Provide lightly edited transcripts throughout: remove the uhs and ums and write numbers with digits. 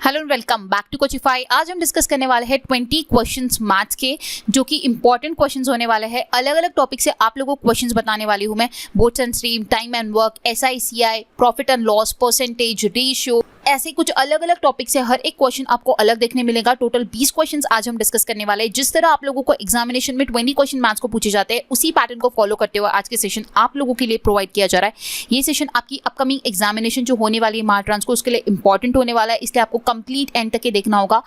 Hello and welcome back to Coachify. आज हम discuss करने वाले हैं 20 क्वेश्चंस मैथ्स के, जो कि इंपॉर्टेंट क्वेश्चंस होने वाले हैं। अलग अलग टॉपिक से आप लोगों को क्वेश्चंस बताने वाली हूं मैं। Boards and stream, time and work, SICI, profit and loss, percentage, ratio, ऐसे कुछ अलग अलग टॉपिक से हर एक क्वेश्चन आपको अलग देखने मिलेगा। टोटल 20 क्वेश्चंस आज हम डिस्कस करने वाले हैं। जिस तरह आप लोगों को एग्जामिनेशन में 20 क्वेश्चन मैथ्स को पूछे जाते हैं, उसी पैटर्न को फॉलो करते हुए आज के सेशन आप लोगों के लिए प्रोवाइड किया जा रहा है। ये सेशन आपकी अपकमिंग एग्जामिनेशन जो होने वाली है महाट्रांस को, उसके लिए इंपॉर्टेंट होने वाला है, इसलिए आपको कंप्लीट एंड तक देखना होगा।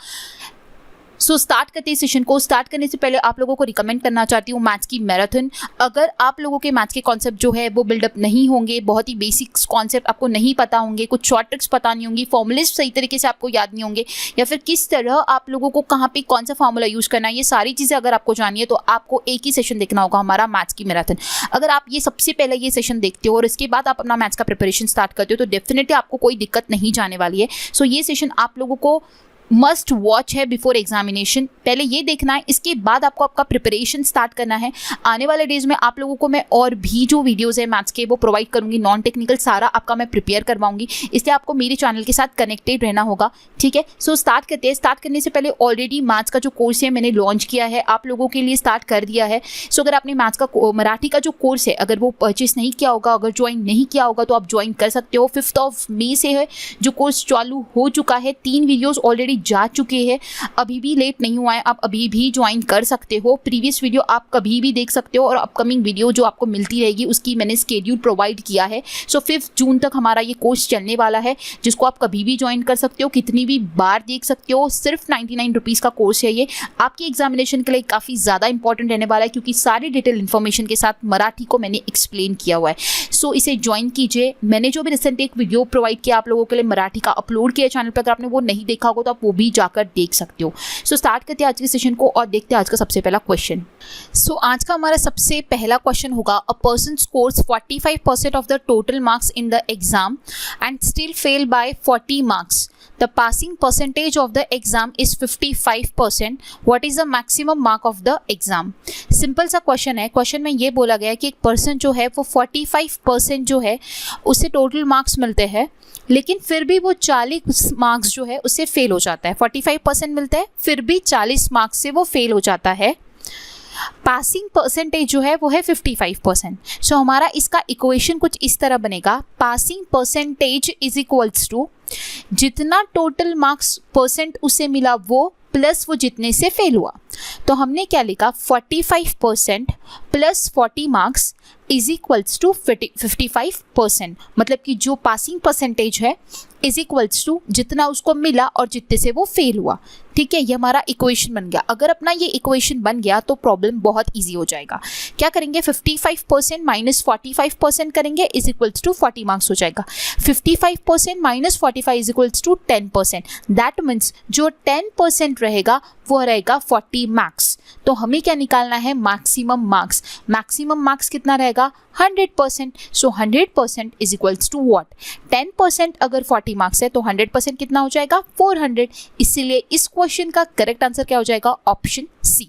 सो स्टार्ट करते हैं सेशन को। स्टार्ट करने से पहले आप लोगों को रिकमेंड करना चाहती हूँ मैथ्स की मैराथन। अगर आप लोगों के मैथ्स के कॉन्सेप्ट जो है वो बिल्डअप नहीं होंगे, बहुत ही बेसिक्स कॉन्सेप्ट आपको नहीं पता होंगे, कुछ शॉर्ट ट्रिक्स पता नहीं होंगी, फॉर्मूलेज सही तरीके से आपको याद नहीं होंगे, या फिर किस तरह आप लोगों को कहाँ पे कौन सा फार्मूला यूज करना है, ये सारी चीज़ें अगर आपको जानिए तो आपको एक ही सेशन देखना होगा, हमारा मैथ्स की मैराथन। अगर आप ये सबसे पहले ये सेशन देखते हो और इसके बाद आप अपना मैथ्स का प्रिपरेशन स्टार्ट करते हो तो डेफिनेटली आपको कोई दिक्कत नहीं जाने वाली है। सो ये सेशन आप लोगों को मस्ट वॉच है बिफोर एग्जामिनेशन। पहले ये देखना है, इसके बाद आपको आपका प्रिपरेशन स्टार्ट करना है। आने वाले डेज में आप लोगों को मैं और भी जो वीडियोस है मैथ्स के वो प्रोवाइड करूंगी, नॉन टेक्निकल सारा आपका मैं प्रिपेयर करवाऊंगी, इसलिए आपको मेरे चैनल के साथ कनेक्टेड रहना होगा, ठीक है। सो स्टार्ट करते हैं। स्टार्ट करने से पहले ऑलरेडी मैथ्स का जो कोर्स है मैंने लॉन्च किया है, आप लोगों के लिए स्टार्ट कर दिया है। सो अगर आपने मैथ्स का मराठी का जो कोर्स है अगर वो परचेस नहीं किया होगा, अगर ज्वाइन नहीं किया होगा तो आप ज्वाइन कर सकते हो। 5 मई से है जो कोर्स चालू हो चुका है। 3 वीडियोज़ ऑलरेडी जा चुके हैं, अभी भी लेट नहीं हुआ है, आप अभी भी ज्वाइन कर सकते हो। प्रीवियस वीडियो आप कभी भी देख सकते हो और अपकमिंग वीडियो जो आपको मिलती रहेगी उसकी मैंने स्केड्यूल प्रोवाइड किया है। सो 5 जून तक हमारा ये कोर्स चलने वाला है, जिसको आप कभी भी ज्वाइन कर सकते हो, कितनी भी बार देख सकते हो। सिर्फ 99 रुपीज़ का कोर्स है ये। आपकी एग्जामिनेशन के लिए काफ़ी ज़्यादा इंपॉर्टेंट रहने वाला है, क्योंकि सारी डिटेल इन्फॉर्मेशन के साथ मराठी को मैंने एक्सप्लेन किया हुआ है। सो इसे ज्वाइन कीजिए। मैंने जो भी रिसेंट एक वीडियो प्रोवाइड किया आप लोगों के लिए मराठी का अपलोड किया चैनल पर, अगर आपने वो नहीं देखा होगा तो आप वो भी जाकर देख सकते हो। सो स्टार्ट करते हैं आज के सेशन को और देखते हैं आज का सबसे पहला क्वेश्चन। सो आज का हमारा सबसे पहला क्वेश्चन होगा, a person scores 45% of the total marks in the exam and still fail by 40 marks. The passing percentage of the exam is 55%. What is the maximum mark of the exam? Simple सा question है। Question में ये बोला गया है कि एक person जो है वो 45% जो है उससे टोटल मार्क्स मिलते हैं, लेकिन फिर भी वो 40 मार्क्स जो है उससे फेल हो जाता है। 45% मिलता है, फिर भी 40 मार्क्स से वो फेल हो जाता है। पासिंग परसेंटेज जो है वो है 55%। सो हमारा इसका इक्वेशन कुछ इस तरह बनेगा, passing percentage is equals to जितना टोटल मार्क्स परसेंट उसे मिला वो प्लस वो जितने से फेल हुआ। तो हमने क्या लिखा, 45% plus 40 marks is equals to 55%। मतलब कि जो पासिंग परसेंटेज है इज इक्वल्स टू जितना उसको मिला और जितने से वो फेल हुआ, ठीक है। ये हमारा इक्वेशन बन गया। अगर अपना ये इक्वेशन बन गया तो प्रॉब्लम बहुत इजी हो जाएगा। क्या करेंगे, 55% माइनस 45% करेंगे इज इक्वल्स टू 40 मार्क्स हो जाएगा। 55% minus 45 is equals to 10%। That means जो 10% रहेगा वो रहेगा 40 मार्क्स। तो हमें क्या निकालना है, मैक्सिमम मार्क्स। मैक्सिमम मार्क्स कितना रहेगा, 100%। सो 100% इज इक्वल्स टू व्हाट, 10% अगर 40 मार्क्स है तो 100% कितना हो जाएगा, 400। इसीलिए इस क्वेश्चन का करेक्ट आंसर क्या हो जाएगा, ऑप्शन सी।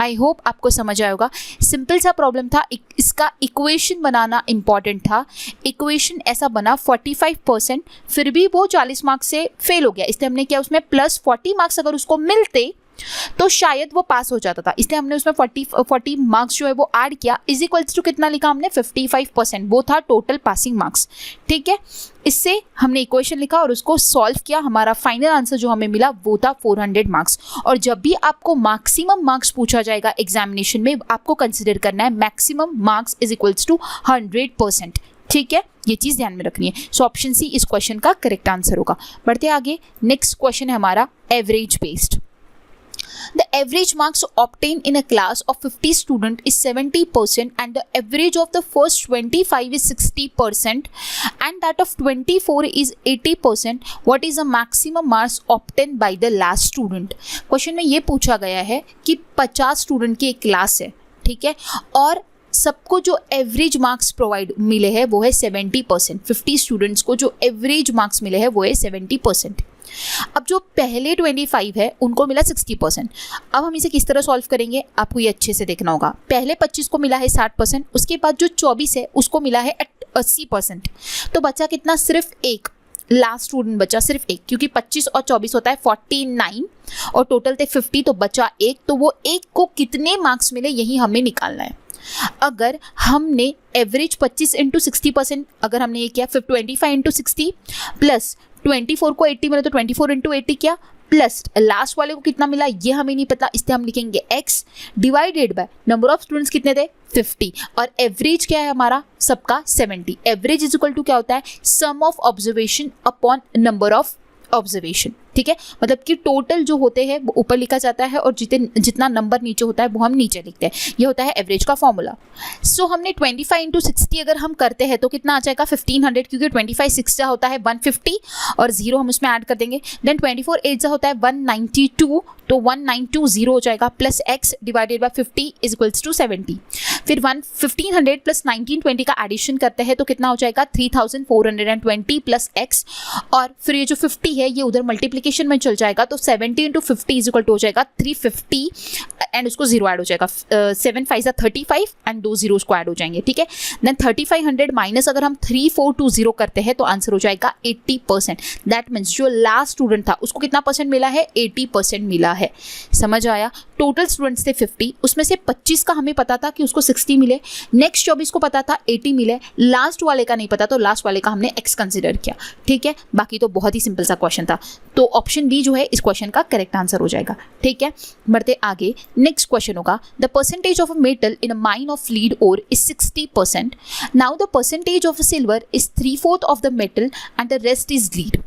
आई होप आपको समझ आया होगा। सिंपल सा प्रॉब्लम था, इसका इक्वेशन बनाना इंपॉर्टेंट था। इक्वेशन ऐसा बना 45%, फिर भी वो 40 मार्क्स से फेल हो गया, इसलिए हमने क्या उसमें प्लस 40 मार्क्स अगर उसको मिलते तो शायद वो पास हो जाता था, इसलिए हमने उसमें 40 मार्क्स जो है वो ऐड किया। इज इक्वल्स टू कितना लिखा हमने, 55%, वो था टोटल पासिंग मार्क्स, ठीक है। इससे हमने इक्वेशन लिखा और उसको सॉल्व किया। हमारा फाइनल आंसर जो हमें मिला वो था 400 मार्क्स। और जब भी आपको मैक्सिमम मार्क्स पूछा जाएगा एग्जामिनेशन में, आपको कंसिडर करना है maximum marks is equals to 100%, ठीक है। ये चीज़ ध्यान में रखनी है। सो ऑप्शन सी इस क्वेश्चन का करेक्ट आंसर होगा। बढ़ते आगे, नेक्स्ट क्वेश्चन है हमारा average based. The average marks obtained in a class of 50 students is 70% and the average of the first 25 is 60% and that of 24 is 80%. What is the maximum marks obtained by the last student? Question में ये पूछा गया है कि 50 student की एक class है, ठीक है, और सबको जो एवरेज मार्क्स प्रोवाइड मिले हैं वो है 70%। 50 स्टूडेंट्स को जो एवरेज मार्क्स मिले हैं वो है 70%। अब जो पहले 25 है उनको मिला 60%। अब हम इसे किस तरह सॉल्व करेंगे, आपको ये अच्छे से देखना होगा। पहले 25 को मिला है 60%, उसके बाद जो 24 है उसको मिला है 80%। तो बचा कितना, सिर्फ एक। लास्ट स्टूडेंट बचा सिर्फ एक, क्योंकि 25 और 24 होता है 49 और टोटल थे 50, तो बचा एक, तो वो एक को कितने मार्क्स मिले यही हमें निकालना है। अगर हमने एवरेज 25 इंटू 60% अगर हमने ये किया, फिर 25 इंटू 60 प्लस 24 को 80 मिला तो 24 इंटू 80 किया, प्लस लास्ट वाले को कितना मिला ये हमें नहीं पता, इसलिए हम लिखेंगे x divided by number of students कितने थे 50 और एवरेज क्या है हमारा सबका 70। एवरेज इज इक्वल टू क्या होता है, sum of observation upon number of observation. ठीक है, मतलब कि टोटल जो होते हैं वो ऊपर लिखा जाता है और जितना नंबर नीचे होता है वो हम नीचे लिखते हैं। ये होता है एवरेज का फॉर्मूला। सो हमने 25 इंटू 60 अगर हम करते हैं तो कितना आ जाएगा 1500, क्योंकि 25 6 जा होता है 150 और 0 हम उसमें ऐड कर देंगे। देन 24 8 जा होता है 192, तो 1920 हो जाएगा, plus x divided by 50 is equals to 70। फिर 1500 प्लस 1920 का एडिशन करते हैं तो कितना हो जाएगा 3420 प्लस x, और फिर ये जो 50 है ये उधर मल्टीप्लिकेशन में चल जाएगा, तो 70 इंटू 50 इज इक्वल टू हो जाएगा 350 एंड उसको 0 ऐड हो जाएगा, 7 5 35 एंड 2 0 को ऐड हो जाएंगे। ठीक है, देन 3500 माइनस अगर हम 3420 करते हैं तो आंसर हो जाएगा 80%। दैट मीन्स जो लास्ट स्टूडेंट था उसको कितना परसेंट मिला है, 80% मिला है। समझ आया? टोटल स्टूडेंट्स थे 50, उसमें से 25 का हमें पता था कि उसको 60 मिले, नेक्स्ट 24 को पता था 80 मिले, लास्ट वाले का नहीं पता तो लास्ट वाले का हमने x कंसिडर किया। ठीक है, बाकी तो बहुत ही सिंपल सा क्वेश्चन था, तो ऑप्शन डी जो है इस क्वेश्चन का करेक्ट आंसर हो जाएगा। ठीक है, बढ़ते आगे। नेक्स्ट क्वेश्चन होगा, the percentage of a metal in a mine of lead ore is 60%। Now the percentage of silver is 3/4 of the metal and the rest is lead.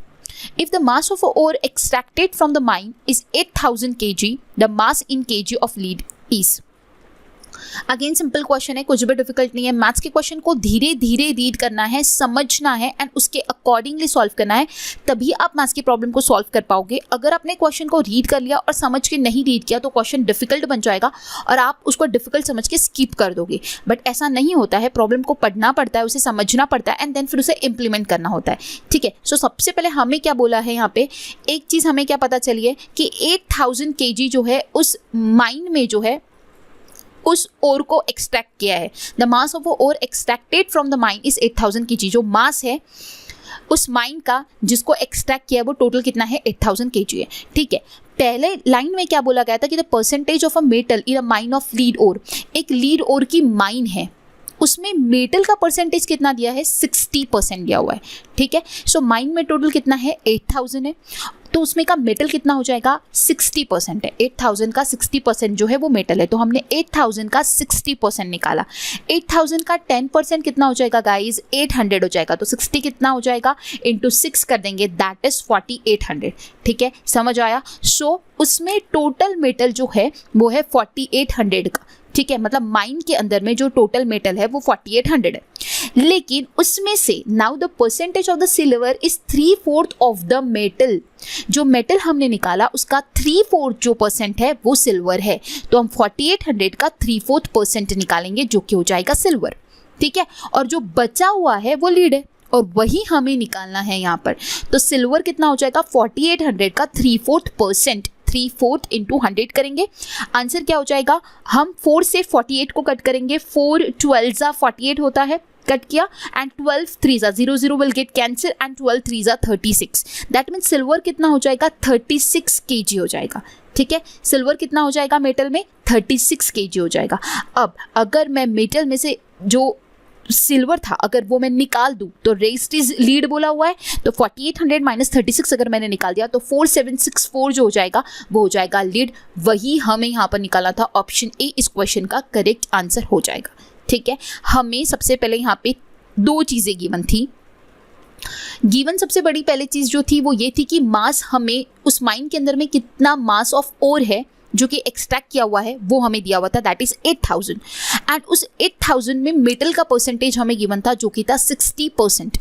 If the mass of ore extracted from the mine is 8000 kg, the mass in kg of lead is। Again simple question है, कुछ भी difficult नहीं है। Maths के question को धीरे धीरे read करना है, समझना है एंड उसके अकॉर्डिंगली सॉल्व करना है, तभी आप मैथ्स की प्रॉब्लम को सॉल्व कर पाओगे। अगर आपने क्वेश्चन को रीड कर लिया और समझ के नहीं रीड किया तो क्वेश्चन डिफिकल्ट बन जाएगा और आप उसको डिफिकल्ट समझ के स्किप कर दोगे। बट ऐसा नहीं होता है, प्रॉब्लम को पढ़ना पड़ता है, उसे समझना पड़ता है एंड देन फिर उसे इंप्लीमेंट करना होता है। ठीक है, सो सबसे पहले हमें क्या बोला है यहाँ पे, एक चीज़ हमें क्या पता चली है कि 8000 kg जो है उस माइन में जो है उस ओर को एक्सट्रैक्ट किया है। The mass of ore extracted from the mine is 8000 kg। जो मास है उस माइन का जिसको एक्सट्रैक्ट किया वो टोटल कितना है 8000 kg है। ठीक है, पहले लाइन में क्या बोला गया था कि the percentage of a metal in a mine of lead ore, एक लीड ओर की माइन है उसमें मेटल का परसेंटेज कितना दिया है 60% दिया हुआ है। ठीक है, सो माइन में टोटल कितना है 8000 है, तो उसमें का मेटल कितना हो जाएगा 60% है। 8000 का 60% जो है वो मेटल है, तो हमने 8000 का 60% निकाला। 8000 का 10% कितना हो जाएगा गाइज 800 हो जाएगा, तो 60 कितना हो जाएगा इंटू 6 कर देंगे, दैट इज 4800। ठीक है, समझ आया? सो उसमें टोटल मेटल जो है वो है 4800 का। ठीक है, मतलब माइन के अंदर में जो टोटल मेटल है वो 4800 है, लेकिन उसमें से now the percentage of the silver is 3/4 of the metal. जो मेटल हमने निकाला उसका 3/4 जो परसेंट है वो सिल्वर है, तो हम 4800 का 3/4% निकालेंगे जो कि हो जाएगा सिल्वर। ठीक है, और जो बचा हुआ है वो लीड है और वही हमें निकालना है यहाँ पर। तो सिल्वर कितना हो जाएगा 4800 का 3/4%, 3/4 इंटू 100 करेंगे, आंसर क्या हो जाएगा, हम 4 से 48 को कट करेंगे, 4 12 जा 48 होता है, कट किया एंड 12 3 जा 0 0 विल गेट कैंसिल एंड 12 3 जा 36। दैट मीन्स सिल्वर कितना हो जाएगा 36 kg हो जाएगा। ठीक है, सिल्वर कितना हो जाएगा मेटल में 36 kg हो जाएगा। अब अगर मैं मेटल में से जो सिल्वर था अगर वो मैं निकाल दूं तो रेस्ट इज लीड बोला हुआ है, तो 4800 माइनस 36 अगर मैंने निकाल दिया तो 4764 जो हो जाएगा वो हो जाएगा लीड। वही हमें यहाँ पर निकालना था, ऑप्शन ए इस क्वेश्चन का करेक्ट आंसर हो जाएगा। ठीक है, हमें सबसे पहले यहाँ पे 2 चीज़ें गिवन थी। गिवन सबसे बड़ी पहले चीज़ जो थी वो ये थी कि मास, हमें उस माइन के अंदर में कितना मास ऑफ ओर है जो कि एक्सट्रैक्ट किया हुआ है वो हमें दिया हुआ था, दैट इज 8000 एंड उस 8000 में मेटल का परसेंटेज हमें गिवन था जो कि था 60%।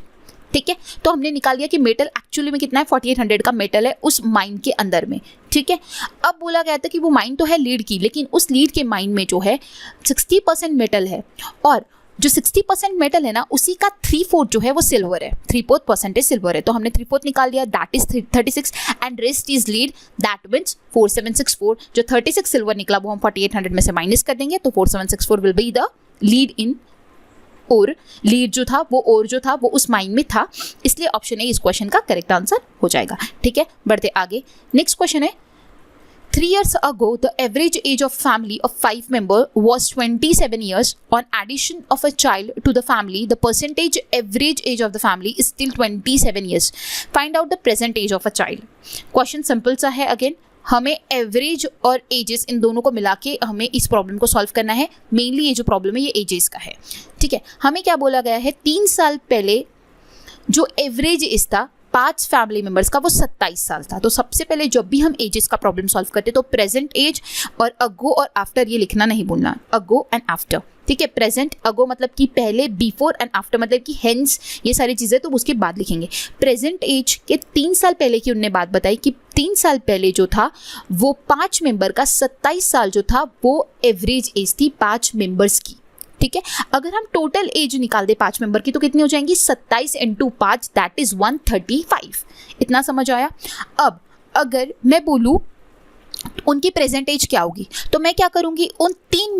ठीक है, तो हमने निकाल लिया कि मेटल एक्चुअली में कितना है 4800 का मेटल है उस माइन के अंदर में। ठीक है, अब बोला गया था कि वो माइन तो है लीड की, लेकिन उस लीड के माइन में जो है 60% मेटल है और जो 60% मेटल है ना उसी का 3/4 जो है वो सिल्वर है, 3/4% सिल्वर है, तो हमने 3/4 निकाल लिया, that is 36 and rest is lead, that means 4764। जो 36 सिल्वर निकला वो हम 4800 में से माइनस कर देंगे, तो 4764 will be the lead in और लीड जो था वो और जो था वो उस माइंड में था, इसलिए ऑप्शन ए इस क्वेश्चन का करेक्ट आंसर हो जाएगा। ठीक है, बढ़ते आगे। नेक्स्ट क्वेश्चन है 3 years ago, the average age of family of 5 members was 27 years. On addition of a child to the family, the percentage average age of the family is still 27 years. Find out the present age of a child. Question simple सा है again, हमें average और edges इन दोनों को मिला के हमें इस प्रॉब्लम को सॉल्व करना है। मेनली ये जो प्रॉब्लम है ये एजेस का है। ठीक है, हमें क्या बोला गया है, 3 साल पहले जो एवरेज एज था 5 फैमिली मेंबर्स का वो 27 साल था। तो सबसे पहले जब भी हम एजेस का प्रॉब्लम सॉल्व करते तो प्रेजेंट एज और अगो और आफ्टर ये लिखना नहीं भूलना, अगो एंड आफ्टर। ठीक है, प्रेजेंट अगो मतलब कि पहले, बिफोर एंड आफ्टर मतलब कि हेंस, ये सारी चीज़ें तो उसके बाद लिखेंगे। प्रेजेंट एज के 3 साल पहले की उनने बात बताई कि 3 साल पहले जो था वो 5 मेंबर का 27 साल जो था वो एवरेज एज थी 5 मेंबर्स की। ठीक है, अगर हम टोटल एज निकाल दे 5 मेंबर की तो कितनी हो जाएंगी, 27 × 5 दैट इज 135। इतना समझ आया। अब अगर मैं बोलूँ उनकी प्रेजेंट एज क्या होगी, तो मैं क्या करूँगी, उन 3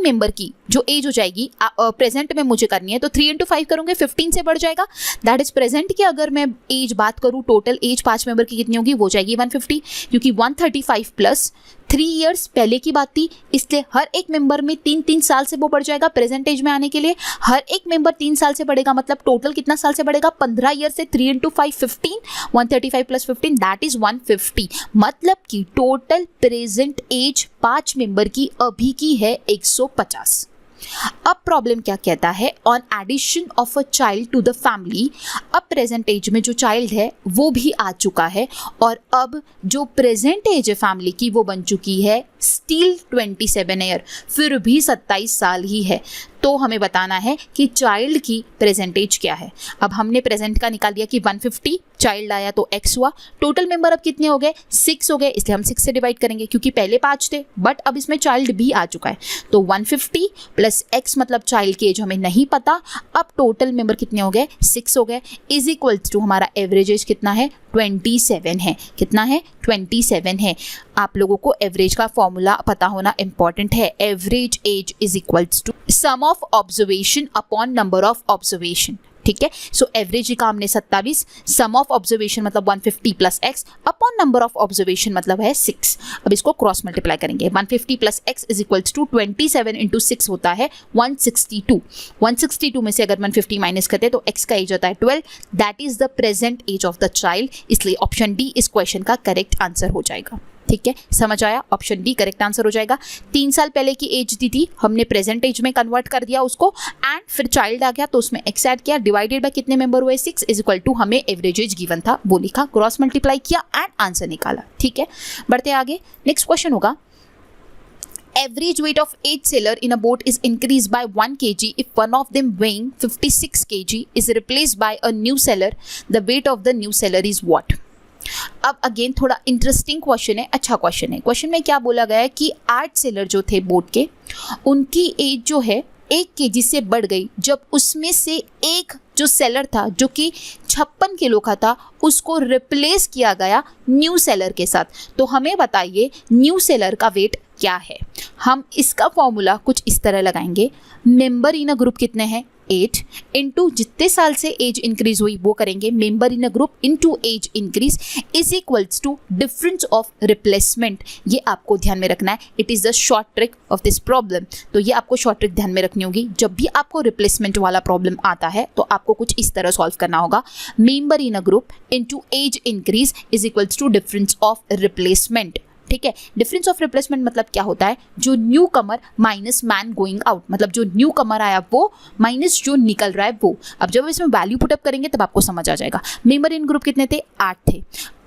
मेंबर की जो एज हो जाएगी प्रेजेंट में मुझे करनी है, तो 3 × 5 करूँगे 15 से बढ़ जाएगा। दैट इज प्रेजेंट की अगर मैं एज बात करूँ, टोटल एज 5 मेंबर की कितनी होगी, वो जाएगी 150, क्योंकि 135 प्लस 3 इयर्स पहले की बात थी, इसलिए हर एक मेंबर में 3-3 साल से वो बढ़ जाएगा प्रेजेंट एज में आने के लिए। हर एक मेंबर 3 साल से बढ़ेगा, मतलब टोटल कितना साल से बढ़ेगा, 15 ईयर से 3 × 5 15, 135 प्लस 15 दैट इज 150। मतलब कि टोटल प्रेजेंट एज 5 मेंबर की अभी की है 150। अब प्रॉब्लम क्या कहता है, on addition of a child to the family, अब प्रेजेंट एज में जो चाइल्ड है वो भी आ चुका है और अब जो प्रेजेंट एज है फैमिली की वो बन चुकी है स्टिल 27 ईयर, फिर भी 27 साल ही है। तो हमें बताना है कि चाइल्ड की प्रेजेंट एज क्या है। अब हमने प्रेजेंट का निकाल दिया कि 150, चाइल्ड आया तो x हुआ, टोटल मेंबर अब कितने हो गए, 6 हो गए, इसलिए हम 6 से डिवाइड करेंगे क्योंकि पहले 5 थे बट अब इसमें चाइल्ड भी आ चुका है। तो 150 प्लस x मतलब चाइल्ड की एज हमें नहीं पता, अब टोटल मेंबर कितने हो गए, 6 हो गए, इज इक्वल टू हमारा एवरेज एज कितना है, 27 है। कितना है, 27 है। आप लोगों को एवरेज का फॉर्मूला पता होना इंपॉर्टेंट है। Average age is equals to sum of observation upon number of observation. ठीक है, सो एवरेज का हमने 27, सम ऑफ ऑब्जर्वेशन मतलब 150 plus x upon number of observation मतलब है 6। अब इसको क्रॉस मल्टीप्लाई करेंगे, 150 plus x is equals to 27 × 6 होता है 162। 162 में से अगर 150 माइनस करते हैं तो एक्स का एज होता है 12, that is the present age of the child, इसलिए ऑप्शन डी इस क्वेश्चन का करेक्ट आंसर हो जाएगा। ठीक है, समझ आया, ऑप्शन डी करेक्ट आंसर हो जाएगा। 3 साल पहले की एज दी थी, हमने प्रेजेंट एज में कन्वर्ट कर दिया उसको एंड फिर चाइल्ड आ गया तो उसमें एक्स ऐड किया, डिवाइडेड बाय कितने मेंबर हुए, 6 इज इक्वल टू हमें एवरेज एज गिवन था वो लिखा, क्रॉस मल्टीप्लाई किया एंड आंसर निकाला। ठीक है, बढ़ते आगे। नेक्स्ट क्वेश्चन होगा, average weight of 8 sailor in a boat is increased by 1 kg if one of them weighing 56 kg is replaced by a new sailor. The weight of the new sailor is what? अब again थोड़ा interesting question है, अच्छा question है। Question में क्या बोला गया है कि 8 सेलर जो थे बोट के, उनकी एज जो है 1 kg से बढ़ गई जब उसमें से एक जो सेलर था जो कि 56 किलो का था उसको रिप्लेस किया गया न्यू सेलर के साथ। तो हमें बताइए न्यू सेलर का वेट क्या है। हम इसका फॉर्मूला कुछ इस तरह लगाएंगे, मेंबर इन अ ग्रुप कितने हैं, 8 इंटू जितने साल से एज इंक्रीज हुई वो करेंगे, member in a group into age increase is equals to difference of replacement. ये आपको ध्यान में रखना है, it is the short trick of this problem. तो ये आपको शॉर्ट ट्रिक ध्यान में रखनी होगी। जब भी आपको रिप्लेसमेंट वाला प्रॉब्लम आता है तो आपको कुछ इस तरह सॉल्व करना होगा, member in a group into age increase is equals to difference of replacement. ठीक है, डिफरेंस ऑफ रिप्लेसमेंट मतलब क्या होता है, जो न्यू कमर माइनस मैन गोइंग आउट, मतलब जो न्यू कमर आया वो माइनस जो निकल रहा है वो। अब जब इसमें वैल्यू पुटअप करेंगे तब आपको समझ आ जाएगा। मेंबर इन ग्रुप कितने थे, 8 थे।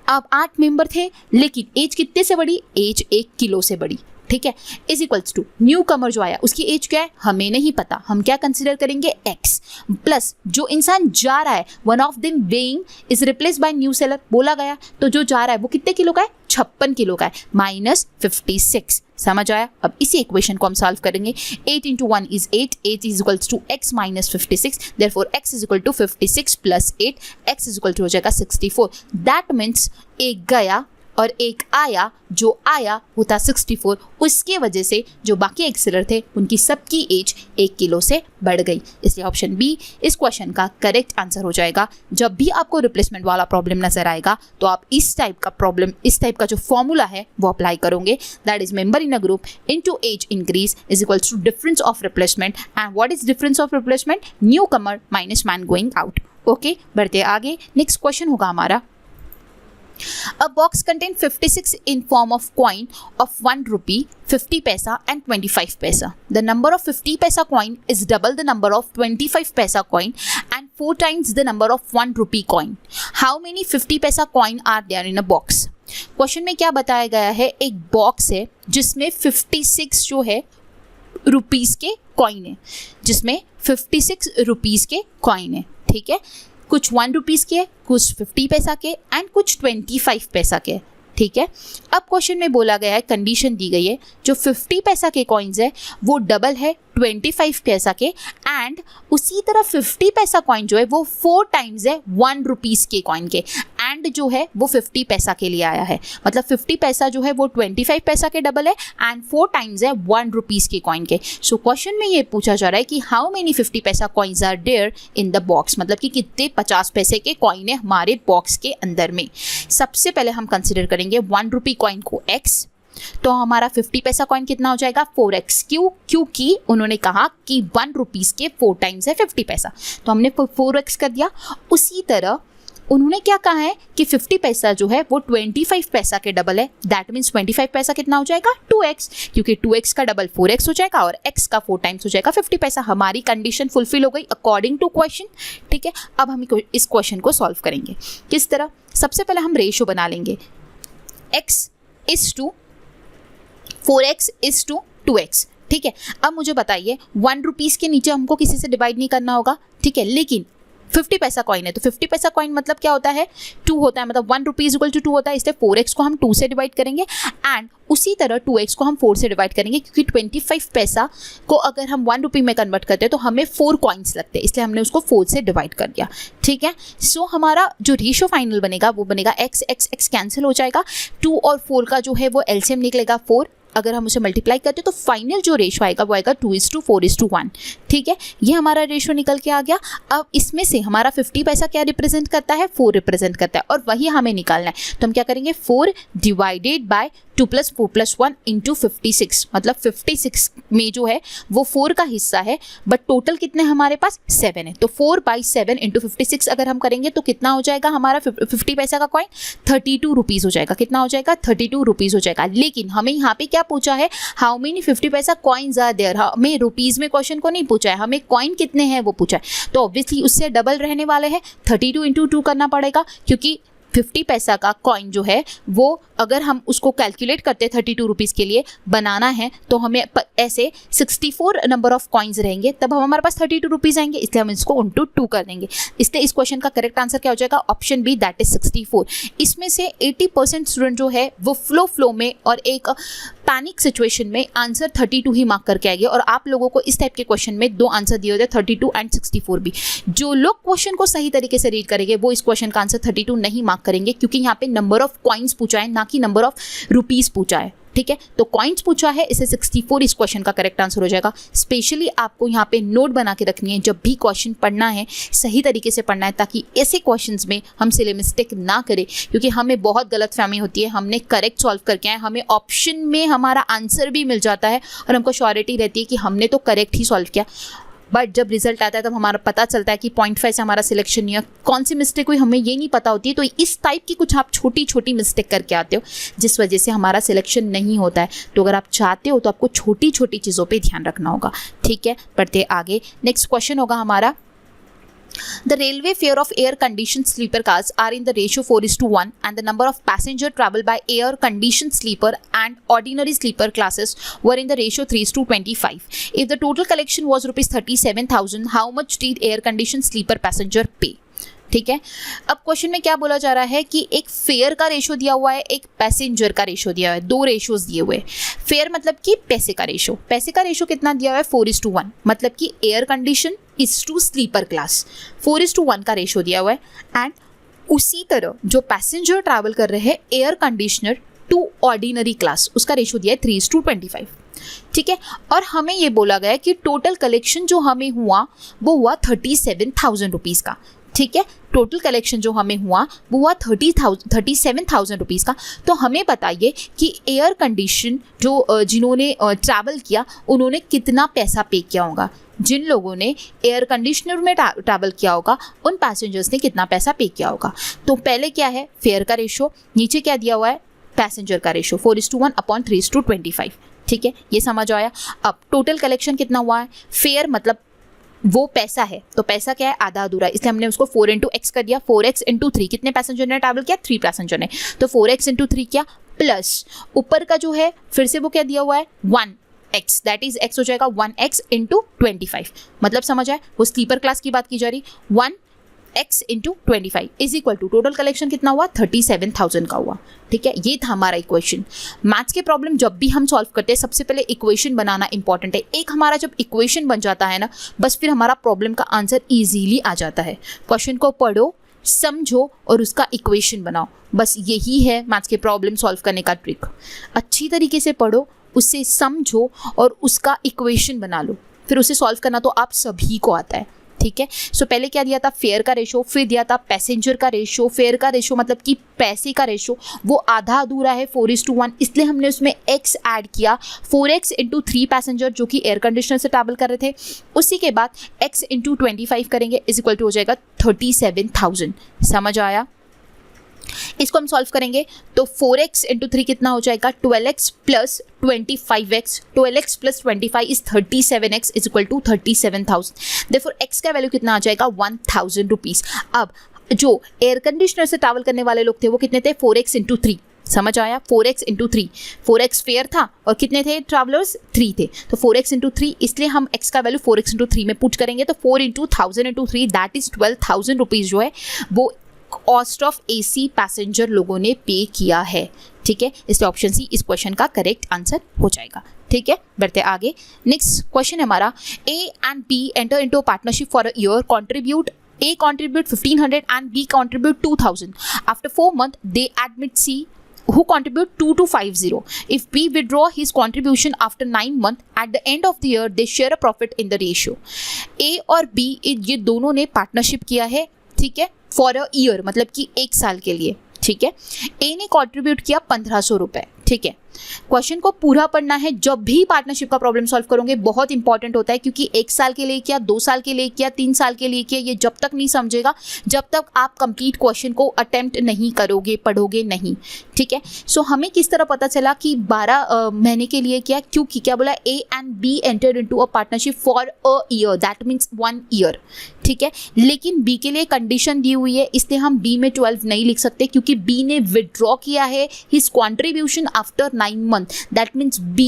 अब 8 मेंबर थे लेकिन एज कितने से बढ़ी, एज 1 किलो से बढ़ी। ठीक है, इज इक्वल्स टू न्यू कमर जो आया उसकी एज क्या है हमें नहीं पता, हम क्या कंसिडर करेंगे, एक्स प्लस जो इंसान जा रहा है one of them weighing is replace by new seller बोला गया, तो जो जा रहा है वो कितने किलो का है, 56 किलो का है, माइनस 56। समझ आया। अब इसी इक्वेशन को हम सॉल्व करेंगे, 8 × 1 is 8, 8 is equal to x minus 56, therefore x is equal to 56 plus 8, x is equal to हो जाएगा 64। दैट मीन्स एक गया और एक आया, जो आया वो था 64, उसके वजह से जो बाकी एक्सेलर थे उनकी सबकी एज 1 किलो से बढ़ गई। इसलिए ऑप्शन बी इस क्वेश्चन का करेक्ट आंसर हो जाएगा। जब भी आपको रिप्लेसमेंट वाला प्रॉब्लम नजर आएगा तो आप इस टाइप का जो फॉर्मूला है वो अप्लाई करोगे, that is member in a group into age increase is equals to difference of replacement. And what is difference of replacement? Newcomer minus man going out. Okay, बढ़ते आगे। Next question होगा हमारा, a box contains 56 in form of coin of 1 rupee, 50 paisa and 25 paisa. The number of 50 paisa coin is double the number of 25 paisa coin and 4 times the number of 1 rupee coin. How many 50 paisa coin are there in a box? Question में क्या बताया गया है, एक box है जिसमें 56 जो है रुपीस के कॉइन है, जिसमें 56 रुपीस के कॉइन है। ठीक है, कुछ 1 रुपीस के, कुछ 50 पैसा के एंड कुछ 25 पैसा के। ठीक है, अब क्वेश्चन में बोला गया है, कंडीशन दी गई है, जो 50 पैसा के कॉइन्स है वो डबल है 25 पैसा के, एंड उसी तरह 50 पैसा कॉइन जो है वो 4 टाइम्स है 1 रुपीस के कॉइन के, एंड जो है वो 50 पैसा के लिए आया है। मतलब 50 पैसा जो है वो 25 पैसा के डबल है एंड 4 टाइम्स है 1 रुपीस के कॉइन के। सो क्वेश्चन में ये पूछा जा रहा है कि how many 50 paisa coins are there in the box, मतलब कि कितने 50 पैसे के कॉइन है हमारे बॉक्स के अंदर में। सबसे पहले हम कंसिडर करेंगे 1 रुपी कॉइन को x, तो हमारा 50 पैसा कॉइन कितना हो जाएगा 4x, क्योंकि उन्होंने कहा कि 1 रुपीस के 4 टाइम्स है 50 पैसा, तो हमने 4x कर दिया। उसी तरह उन्होंने क्या कहा है कि 50 पैसा जो है वो 25 पैसा के डबल है, दैट मीन्स 25 पैसा कितना हो जाएगा 2x, क्योंकि 2x का डबल 4x हो जाएगा और x का 4 टाइम्स हो जाएगा 50 पैसा। हमारी कंडीशन फुलफिल हो गई अकॉर्डिंग टू क्वेश्चन। ठीक है, अब हम इस क्वेश्चन को सॉल्व करेंगे। किस तरह? सबसे पहले हम रेशियो बना लेंगे, x is to 4x is to 2x। ठीक है, अब मुझे बताइए 1 रुपीस के नीचे हमको किसी से डिवाइड नहीं करना होगा। ठीक है, लेकिन 50 पैसा कॉइन है तो 50 पैसा कॉइन मतलब क्या होता है 2 होता है, मतलब 1 रुपीज इक्वल टू 2 होता है, इसलिए 4x को हम 2 से डिवाइड करेंगे एंड उसी तरह 2x को हम 4 से डिवाइड करेंगे, क्योंकि 25 पैसा को अगर हम 1 रुपी में कन्वर्ट करते हैं तो हमें 4 कॉइन्स लगते हैं, इसलिए हमने उसको 4 से डिवाइड कर दिया। ठीक है, सो हमारा जो रेशियो फाइनल बनेगा वो बनेगा x कैंसिल हो जाएगा, 2 और 4 का जो है वो एलसीएम निकलेगा 4, अगर हम उसे मल्टीप्लाई करते हैं तो फाइनल जो रेशो आएगा वो आएगा 2:4:1। ठीक है, ये हमारा रेशो निकल के आ गया। अब इसमें से हमारा 50 पैसा क्या रिप्रेजेंट करता है 4 रिप्रेजेंट करता है, और वही हमें निकालना है। तो हम क्या करेंगे 4 डिवाइडेड बाय 2 + 4 + 1 इंटू 56, मतलब 56 में जो है वो 4 का हिस्सा है, बट टोटल कितने हमारे पास 7 है, तो 4/7 इंटू 56 अगर हम करेंगे तो कितना हो जाएगा हमारा 50 पैसा का कॉइन 32 रुपीज़ हो जाएगा। कितना हो जाएगा 32 रुपीज़ हो जाएगा। लेकिन हमें यहाँ पे क्या पूछा है, how many 50 paisa coins are there. हमें रुपीज़ में क्वेश्चन को नहीं पूछा है, हमें कॉइन कितने हैं वो पूछा है, तो ऑब्वियसली उससे डबल रहने वाले हैं, 32 इंटू 2 करना पड़ेगा, क्योंकि 50 पैसा का कॉइन जो है वो अगर हम उसको कैलकुलेट करते हैं 32 रुपीज़ के लिए बनाना है तो हमें ऐसे 64 नंबर ऑफ कॉइन्स रहेंगे, तब हमारे पास 32 रुपीज़ आएंगे, इसलिए हम इसको इंटू 2 कर देंगे। इसलिए इस क्वेश्चन का करेक्ट आंसर क्या हो जाएगा ऑप्शन बी, दैट इज 64। इसमें से 80% स्टूडेंट जो है वो फ्लो में और एक पैनिक सिचुएशन में आंसर 32 ही मार्क करके आएंगे, और आप लोगों को इस टाइप के क्वेश्चन में 2 आंसर दिए होते हैं 32 एंड 64 भी। जो लोग क्वेश्चन को सही तरीके से रीड करेंगे वो इस क्वेश्चन का आंसर 32 नहीं मार्क करेंगे, क्योंकि यहाँ पे नंबर ऑफ कॉइन्स पूछा है ना कि नंबर ऑफ रुपीस पूछा है। ठीक है, तो कॉइन्स पूछा है, इसे 64 इस क्वेश्चन का करेक्ट आंसर हो जाएगा। स्पेशली आपको यहाँ पे नोट बना के रखनी है, जब भी क्वेश्चन पढ़ना है सही तरीके से पढ़ना है, ताकि ऐसे क्वेश्चंस में हम सिले मिस्टेक ना करें, क्योंकि हमें बहुत गलतफहमी होती है, हमने करेक्ट सॉल्व करके आए, हमें ऑप्शन में हमारा आंसर भी मिल जाता है और हमको श्योरिटी रहती है कि हमने तो करेक्ट ही सॉल्व किया, बट जब रिजल्ट आता है तब हमारा पता चलता है कि 0.5 से हमारा सिलेक्शन नहीं है, कौन सी मिस्टेक हुई हमें ये नहीं पता होती है। तो इस टाइप की कुछ आप छोटी छोटी मिस्टेक करके आते हो जिस वजह से हमारा सिलेक्शन नहीं होता है। तो अगर आप चाहते हो तो आपको छोटी छोटी चीज़ों पे ध्यान रखना होगा। ठीक है, बढ़ते आगे। नेक्स्ट क्वेश्चन होगा हमारा, The railway fare of air-conditioned sleeper cars are in the ratio 4:1, and the number of passengers traveled by air-conditioned sleeper and ordinary sleeper classes were in the ratio 3:25. If the total collection was rupees 37,000, how much did air-conditioned sleeper passenger pay? ठीक है, अब question में क्या बोला जा रहा है कि एक फेयर का रेशो दिया हुआ है, एक पैसेंजर का रेशो दिया हुआ है, 2 रेशोज दिए हुए हैं। फेयर मतलब कि पैसे का रेशो कितना दिया हुआ है 4:1, मतलब कि air condition is to sleeper class 4:1 का रेशो दिया हुआ है, एंड उसी तरह जो पैसेंजर ट्रैवल कर रहे हैं air conditioner to ordinary class, उसका रेशो दिया है 3:25, ठीक है। और हमें ये बोला गया है कि टोटल कलेक्शन जो हमें हुआ वो हुआ 37,000 रुपीज़ का, ठीक है। टोटल कलेक्शन जो हमें हुआ वो हुआ 37,000 रुपीज़ का। तो हमें बताइए कि एयर कंडीशन जो जिन्होंने ट्रैवल किया उन्होंने कितना पैसा पे किया होगा। जिन लोगों ने एयर कंडीशनर में ट्रैवल किया होगा उन पैसेंजर्स ने कितना पैसा पे किया होगा। तो पहले क्या है फेयर का रेशो, नीचे क्या दिया हुआ है पैसेंजर का रेशो 4:1/3:25, ठीक है, ये समझ आया। अब टोटल कलेक्शन कितना हुआ है, फेयर मतलब वो पैसा है, तो पैसा क्या है आधा अधूरा, इसलिए हमने उसको 4 × x कर दिया। 4x × 3 कितने पैसेंजर ने ट्रैवल किया, 3 पैसेंजर ने, तो 4x × 3 क्या प्लस ऊपर का जो है फिर से वो क्या दिया हुआ है 1x, दैट इज x हो जाएगा 1x × 25, मतलब समझ आए, वो स्लीपर क्लास की बात की जा रही। 1x × 25 is equal to total collection कितना हुआ 37,000 का हुआ, ठीक है। ये था हमारा इक्वेशन। मैथ्स के प्रॉब्लम जब भी हम सॉल्व करते हैं सबसे पहले इक्वेशन बनाना इंपॉर्टेंट है। एक हमारा जब इक्वेशन बन जाता है ना बस फिर हमारा प्रॉब्लम का आंसर इजीली आ जाता है। क्वेश्चन को पढ़ो, समझो और उसका इक्वेशन बनाओ, बस यही है मैथ्स के प्रॉब्लम सॉल्व करने का ट्रिक। अच्छी तरीके से पढ़ो, उससे समझो और उसका इक्वेशन बना लो, फिर उसे सॉल्व करना तो आप सभी को आता है, ठीक है। सो पहले क्या दिया था फेयर का रेशो, फिर दिया था पैसेंजर का रेशो। फेयर का रेशो मतलब कि पैसे का रेशो वो आधा अधूरा है 4:1, इसलिए हमने उसमें x ऐड किया। 4x × 3 पैसेंजर जो कि एयर कंडीशनर से ट्रैवल कर रहे थे, उसी के बाद x × 25 करेंगे इज इक्वल टू हो जाएगा 37,000। समझ आया। इसको हम सॉल्व करेंगे तो 4x × 3 कितना हो जाएगा 12x + 25x, 12x + 25 is 37x is equal to 37,000। Therefore x का वैल्यू कितना आ जाएगा 1,000 रुपीज़। अब जो एयर कंडीशनर से ट्रैवल करने वाले लोग थे वो कितने थे 4x × 3, समझ आया 4x × 3, 4x फेयर था और कितने थे ट्रैवलर्स 3 थे, तो 4x × 3, इसलिए हम x का वैल्यू 4x × 3 में पुट करेंगे तो 4 × 1000 × 3 दैट इज 12,000 रुपीज़ जो है वो कॉस्ट ऑफ AC पैसेंजर लोगों ने पे किया है, ठीक है। इसलिए ऑप्शन सी इस क्वेश्चन का करेक्ट आंसर हो जाएगा, ठीक है। बढ़ते आगे, नेक्स्ट क्वेश्चन है हमारा A and B enter into a partnership for a year, contribute A contribute 1,500 and B contribute 2,000. After 4 months, they admit C who contribute 2,250. If B withdraw his contribution after 9 months, at the end of the year, they share a profit in the ratio. A और B ये दोनों ने partnership किया है, ठीक है, for a year मतलब कि 1 साल के लिए, ठीक है। ए ने कॉन्ट्रीब्यूट किया 1,500 रुपये, ठीक है। क्वेश्चन को पूरा पढ़ना है, जब भी पार्टनरशिप का प्रॉब्लम सॉल्व करोगे बहुत इंपॉर्टेंट होता है, क्योंकि 1 साल के लिए किया, 2 साल के लिए किया, 3 साल के लिए किया, ये जब तक नहीं समझेगा जब तक आप कंप्लीट क्वेश्चन को अटेम्प्ट नहीं करोगे, पढ़ोगे नहीं, ठीक है। सो हमें किस तरह पता चला कि 12 महीने के लिए किया, क्योंकि क्या बोला A and B entered into a partnership for a year, that means 1 year, ठीक है। लेकिन B के लिए कंडीशन दी हुई है, इसलिए हम B में 12 नहीं लिख सकते क्योंकि B ने विड्रॉ किया है his contribution after 9 month, that means B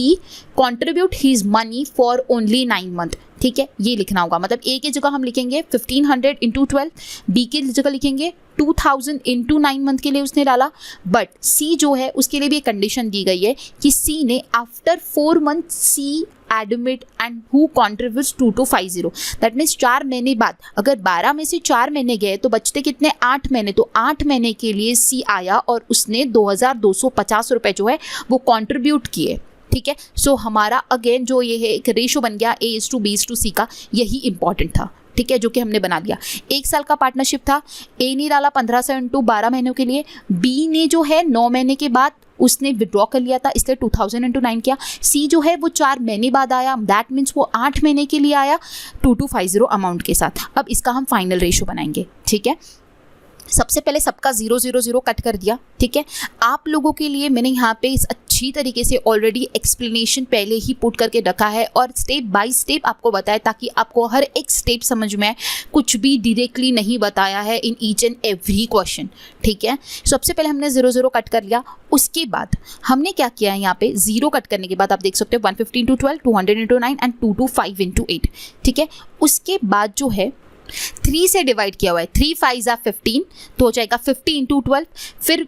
contribute his money for only 9 month, ठीक है। ये लिखना होगा, मतलब A की जगह हम लिखेंगे 1,500 × 12, B की जगह लिखेंगे 2,000 × 9 मंथ के लिए उसने डाला। बट C जो है उसके लिए भी एक कंडीशन दी गई है कि C ने after 4 month C admit and who contributes 2,250, that means 4 महीने बाद अगर 12 में से 4 महीने गए तो बचते कितने 8 महीने, तो 8 महीने के लिए C आया और उसने 2,250 रुपये जो है वो कॉन्ट्रीब्यूट किए, ठीक है। सो हमारा अगेन जो ये है एक रेशो बन गया A:B:C का, यही इंपॉर्टेंट था, ठीक है, जो कि हमने बना लिया। 1 साल का पार्टनरशिप था, A ने डाला 1,500 × 12 महीनों के लिए, B ने जो है 9 महीने के बाद उसने विड्रॉ कर लिया था इसलिए 2,000 × 9 किया। C जो है वो 4 महीने बाद आया, दैट मीन्स वो 8 महीने के लिए आया 2,250 अमाउंट के साथ। अब इसका हम फाइनल रेशो बनाएंगे, ठीक है। सबसे पहले सबका 0,0,0 कट कर दिया, ठीक है। आप लोगों के लिए मैंने यहाँ पे इस अच्छी तरीके से ऑलरेडी एक्सप्लेनेशन पहले ही पुट करके रखा है और स्टेप बाय स्टेप आपको बताया ताकि आपको हर एक स्टेप समझ में आए, कुछ भी डायरेक्टली नहीं बताया है in each and every question, ठीक है। सबसे पहले हमने 0,0 कट कर लिया, उसके बाद हमने क्या किया है यहाँ पे 0 कट करने के बाद आप देख सकते हो 150 × 12, 200 × 9 एंड 225 × 8, ठीक है। उसके बाद जो है 3 से डिवाइड किया हुआ है, 3 5 = 15 तो हो जाएगा 50 × 12, फिर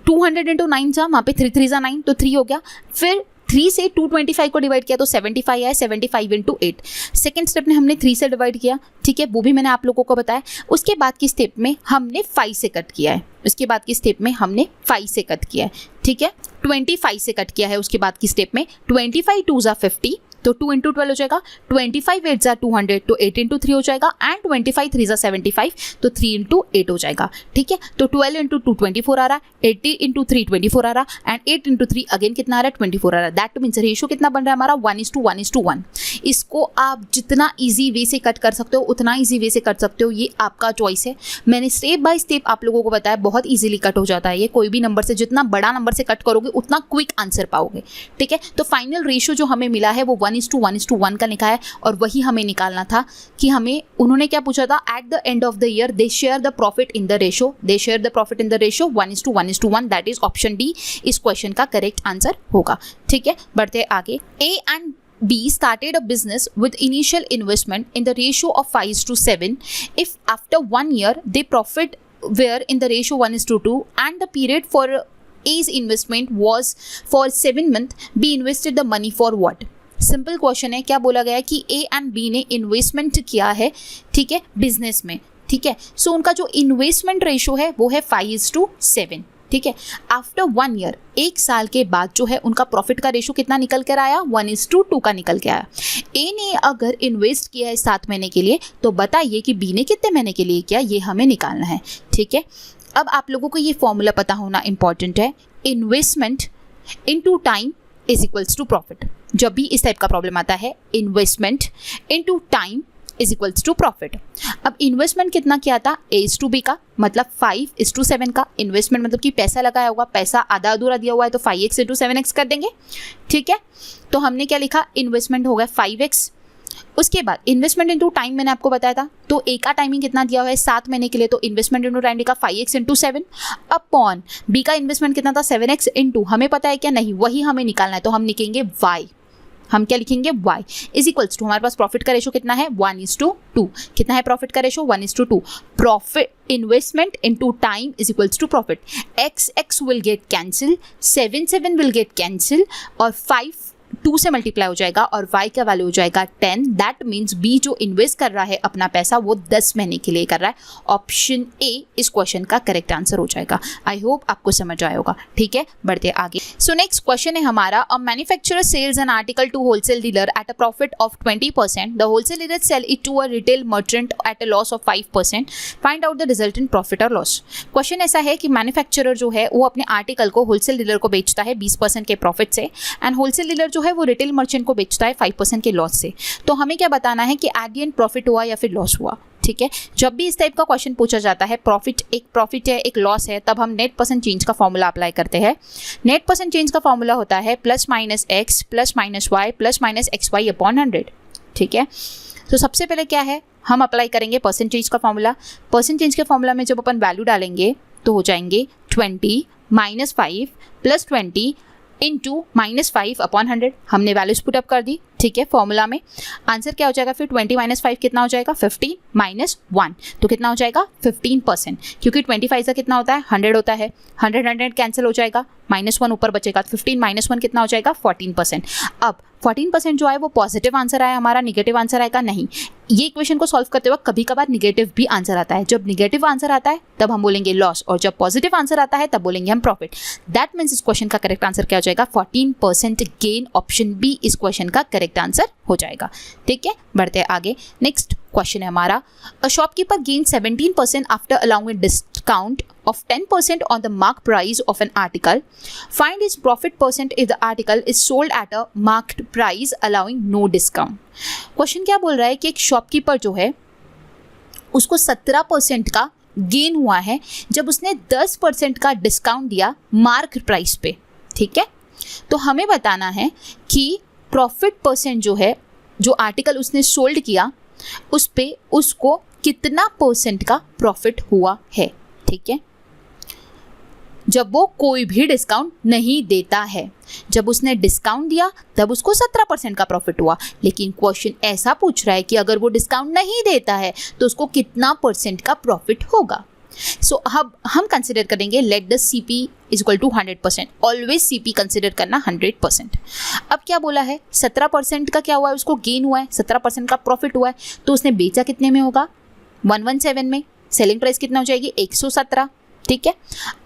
200 × 9 जा वहाँ पे 3 3 = 9 तो 3 हो गया, फिर 3 से 225 को डिवाइड किया तो 75 आया, 75 इंटू 8। सेकेंड स्टेप में हमने 3 से डिवाइड किया, ठीक है, वो भी मैंने आप लोगों को बताया। उसके बाद की स्टेप में हमने 5 से कट किया है, उसके बाद की स्टेप में हमने 5 से कट किया है, ठीक है, 25 से कट किया है उसके बाद की स्टेप में। 25 2 ज़ा 50 तो 2 इंटू 12 हो जाएगा, 25 8 ज़ा 200 तो 8 इंटू 3 हो जाएगा, एंड 25 3 ज़ा 75 तो 3 इंटू 8 हो जाएगा, ठीक है। तो 12 इंटू 2 24 आ रहा, 80 इंटू 3 24 आ रहा, एंड 8 इंटू 3 अगेन कितना आ रहा है, 24 आ रहा है। दैट मीन्स रेशियो कितना बन रहा है हमारा, 1:1:1। इसको आप जितना ईजी वे से कट कर सकते हो उतना ईजी वे से कर सकते हो, ये आपका चॉइस है। मैंने स्टेप बाय स्टेप आप लोगों को बताया, बहुत ईजिली कट हो जाता है ये। कोई भी नंबर से जितना बड़ा नंबर से कट करोगे उतना क्विक आंसर पाओगे, ठीक है। तो फाइनल रेशियो जो हमें मिला है वो 1:1:1 का लिखा है, और वही हमें निकालना था कि हमें, उन्होंने क्या पूछा था, at the end of the year they share the profit in the ratio, they share the profit in the ratio 1:1:1। That is option D इस क्वेश्चन का करेक्ट आंसर होगा, ठीक है। बढ़ते आगे। A and B started a business with initial investment in the ratio of 5:7. If after 1 year they profit were in the ratio 1:2 and the period for A's investment was for 7 months, B invested the money for what? Simple question है, क्या बोला गया है कि A and B ने investment किया है, ठीक है, बिजनेस में, ठीक है। सो उनका जो इन्वेस्टमेंट रेशियो है वो है 5:7, ठीक है। आफ्टर 1 ईयर, 1 साल के बाद जो है उनका प्रॉफिट का रेशियो कितना निकल कर आया, 1:2 का निकल के आया। ए ने अगर इन्वेस्ट किया है 7 महीने के लिए, तो बताइए कि बी ने कितने महीने के लिए किया, ये हमें निकालना है, ठीक है। अब आप लोगों को ये फॉर्मूला पता होना इंपॉर्टेंट है, investment into time is equals to profit. जब भी इस टाइप का प्रॉब्लम आता है, investment into time is equals to profit. अब इन्वेस्टमेंट कितना किया था, A:B का, मतलब 5:7 का। इन्वेस्टमेंट मतलब कि पैसा लगाया होगा, पैसा आधा अधूरा दिया हुआ है तो 5x इंटू 7x कर देंगे, ठीक है। तो हमने क्या लिखा, इन्वेस्टमेंट हो गया 5x। उसके बाद इन्वेस्टमेंट इंटू टाइम मैंने आपको बताया था, तो ए का टाइमिंग कितना दिया हुआ है, 7 महीने के लिए, तो इन्वेस्टमेंट इंटू टाइम लिखा 5x इंटू 7 अपॉन बी का इन्वेस्टमेंट कितना था, 7x इंटू, हमें पता है क्या, नहीं, वही हमें निकालना है, तो हम लिखेंगे y। हम क्या लिखेंगे, y इज इक्वल्स टू, हमारे पास प्रॉफिट का रेशो कितना है, 1:2। कितना है प्रॉफिट का ratio, 1:2। Profit investment into time is equals to profit. x will get cancel, 7 will get cancel, और 5 2 से मल्टीप्लाई हो जाएगा, और y का वैल्यू हो जाएगा 10। दैट मीन्स बी जो इन्वेस्ट कर रहा है अपना पैसा वो 10 महीने के लिए कर रहा है। ऑप्शन ए इस क्वेश्चन का करेक्ट आंसर हो जाएगा। आई होप आपको समझ आया होगा, ठीक है। बढ़ते आगे। सो नेक्स्ट क्वेश्चन है हमारा, a manufacturer sells an article to wholesale dealer at a profit of 20%, the wholesale dealer sell it to a retail merchant at a loss of 5%, find out the resultant profit और loss. Question ऐसा है कि manufacturer जो है वो अपने article को wholesale dealer को बेचता है 20% के प्रॉफिट से, एंड होलसेल डीलर जो है वो रिटेल मर्चेंट को बेचता है 5% के लॉस से। तो हमें क्या बताना है कि एट द एंड प्रॉफिट हुआ या फिर लॉस हुआ, ठीक है। जब भी इस टाइप का क्वेश्चन पूछा जाता है, प्रॉफिट है एक लॉस है, तब हम नेट परसेंट चेंज का फॉर्मूला अप्लाई करते हैं। नेट परसेंट चेंज का फॉर्मूला होता है +-x +-y +-xy अपॉन 100, ठीक है। तो सबसे पहले क्या है, हम अप्लाई करेंगे परसेंटेज का फॉर्मूला। परसेंटेज के फॉर्मूला में जब अपन वैल्यू डालेंगे तो हो जाएंगे 20 -5 + 20 इंटू -5 अपॉन 100। हमने वैल्यूज पुटअप कर दी, ठीक है, फॉर्मूला में। आंसर क्या हो जाएगा फिर, 20 - 5 कितना हो जाएगा, 15 - 1 तो कितना हो जाएगा, 15%, क्योंकि 25 का कितना होता है, 100 होता है। 100 कैंसिल हो जाएगा, -1 ऊपर बचेगा, 15 - 1 कितना हो जाएगा, 14%। अब 14% जो है वो पॉजिटिव आंसर आया हमारा, निगेटिव आंसर आएगा नहीं। ये इक्वेशन को सॉल्व करते वक्त कभी कभार निगेटिव भी आंसर आता है। जब निगेटिव आंसर आता है तब हम बोलेंगे लॉस, और जब पॉजिटिव आंसर आता है तब बोलेंगे हम प्रॉफिट। दैट मीन्स इस क्वेश्चन का करेक्ट आंसर क्या हो जाएगा, 14% गेन। ऑप्शन बी इस क्वेश्चन का करेक्ट आंसर हो जाएगा, ठीक है। बढ़ते आगे। नेक्स्ट क्वेश्चन है हमारा, a shopkeeper gain 17% after allowing discount of 10% on the mark price of an article. Find its profit percent if the article is sold at a marked price allowing no discount. Question क्या बोल रहा है कि एक shopkeeper जो है उसको 17% का गेन हुआ है जब उसने 10% का डिस्काउंट दिया मार्क प्राइस पे, ठीक है। तो हमें बताना है कि प्रॉफिट परसेंट जो है, जो आर्टिकल उसने सोल्ड किया उस पे उसको कितना परसेंट का प्रॉफिट हुआ है, ठीक है, जब वो कोई भी डिस्काउंट नहीं देता है। जब उसने डिस्काउंट दिया तब उसको 17% का प्रॉफिट हुआ, लेकिन क्वेश्चन ऐसा पूछ रहा है कि अगर वो डिस्काउंट नहीं देता है तो उसको कितना परसेंट का प्रॉफिट होगा। सो अब हम कंसिडर करेंगे let the CP is equal to 100%, always CP consider करना 100%। अब क्या बोला है, 17% का क्या हुआ है, उसको गेन हुआ है, 17% का प्रॉफिट हुआ है, तो उसने बेचा कितने में होगा, 117 में। सेलिंग प्राइस कितना हो जाएगी, 117, ठीक है।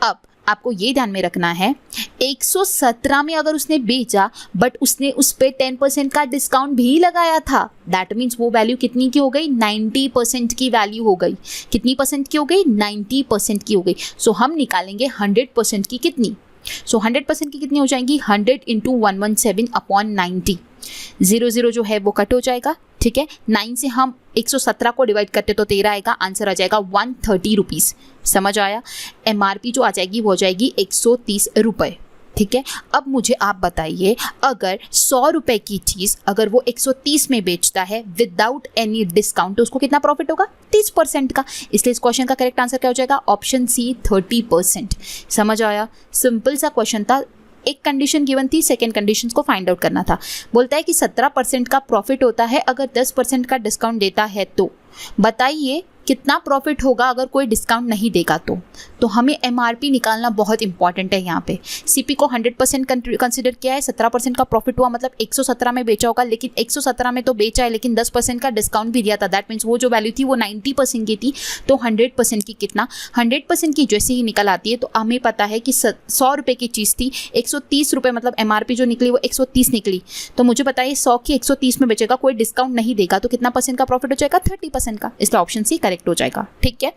अब आपको ये ध्यान में रखना है 117 में अगर उसने बेचा बट उसने उस पर 10% का डिस्काउंट भी लगाया था, दैट मीन्स वो वैल्यू कितनी की हो गई, 90% की वैल्यू हो गई। कितनी परसेंट की हो गई, 90% की हो गई। सो हम निकालेंगे 100% की कितनी, सो 100% की कितनी हो जाएंगी, 100 इंटू 117 अपॉन 90। 0 जो है वो कट हो जाएगा, ठीक है। 9 से हम 117 को डिवाइड करते तो 13 आएगा, आंसर आ जाएगा 130 रुपीज़। समझ आया। MRP जो आ जाएगी वो हो जाएगी 130 रुपये, ठीक है। अब मुझे आप बताइए, अगर 100 रुपये की चीज़ अगर वो 130 में बेचता है विदाउट एनी डिस्काउंट तो उसको कितना प्रॉफिट होगा, 30% का। इसलिए इस क्वेश्चन का करेक्ट आंसर क्या हो जाएगा, ऑप्शन C 30%। समझ आया, सिंपल सा क्वेश्चन था। एक कंडीशन गिवन थी, सेकेंड कंडीशन को फाइंड आउट करना था। बोलता है कि 17% का प्रॉफिट होता है अगर 10% का डिस्काउंट देता है, तो बताइए कितना प्रॉफिट होगा अगर कोई डिस्काउंट नहीं देगा तो हमें MRP निकालना बहुत इंपॉर्टेंट है। यहाँ पे CP को 100% कंसिडर किया है, 17% का प्रॉफिट हुआ, मतलब 117 में बेचा होगा, लेकिन 117 में तो बेचा है लेकिन 10% का डिस्काउंट भी दिया था, दैट मीन्स वो जो वैल्यू थी वो 90% की थी, तो 100% की कितना, 100% की जैसे ही निकल आती है तो हमें पता है कि 100 रुपये की चीज़ थी, 130 रुपये मतलब MRP जो निकली वो 130 निकली, तो मुझे बताइए 100 की 130 में बेचेगा, कोई डिस्काउंट नहीं देगा, तो कितना परसेंट का प्रॉफिट हो जाएगा, 30% का। इसलिए ऑप्शन C करेक्ट हो जाएगा, ठीक है।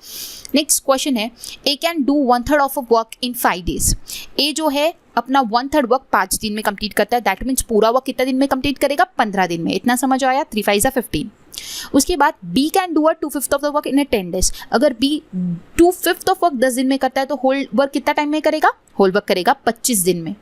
नेक्स्ट क्वेश्चन है, A can do 1/3 of a work in 5 days. A जो है अपना 1/3 वर्क 5 दिन में कंप्लीट करता है, दैट मीन्स पूरा वर्क कितना दिन में कंप्लीट करेगा, 15 दिन में। इतना समझ आया, 3 5 जा 15। उसके बाद B can do 2/5 of the work in 10 days. अगर B 2/5 ऑफ वर्क 10 दिन में करता है तो होल वर्क कितना टाइम में करेगा, होल वर्क करेगा 25 दिन में।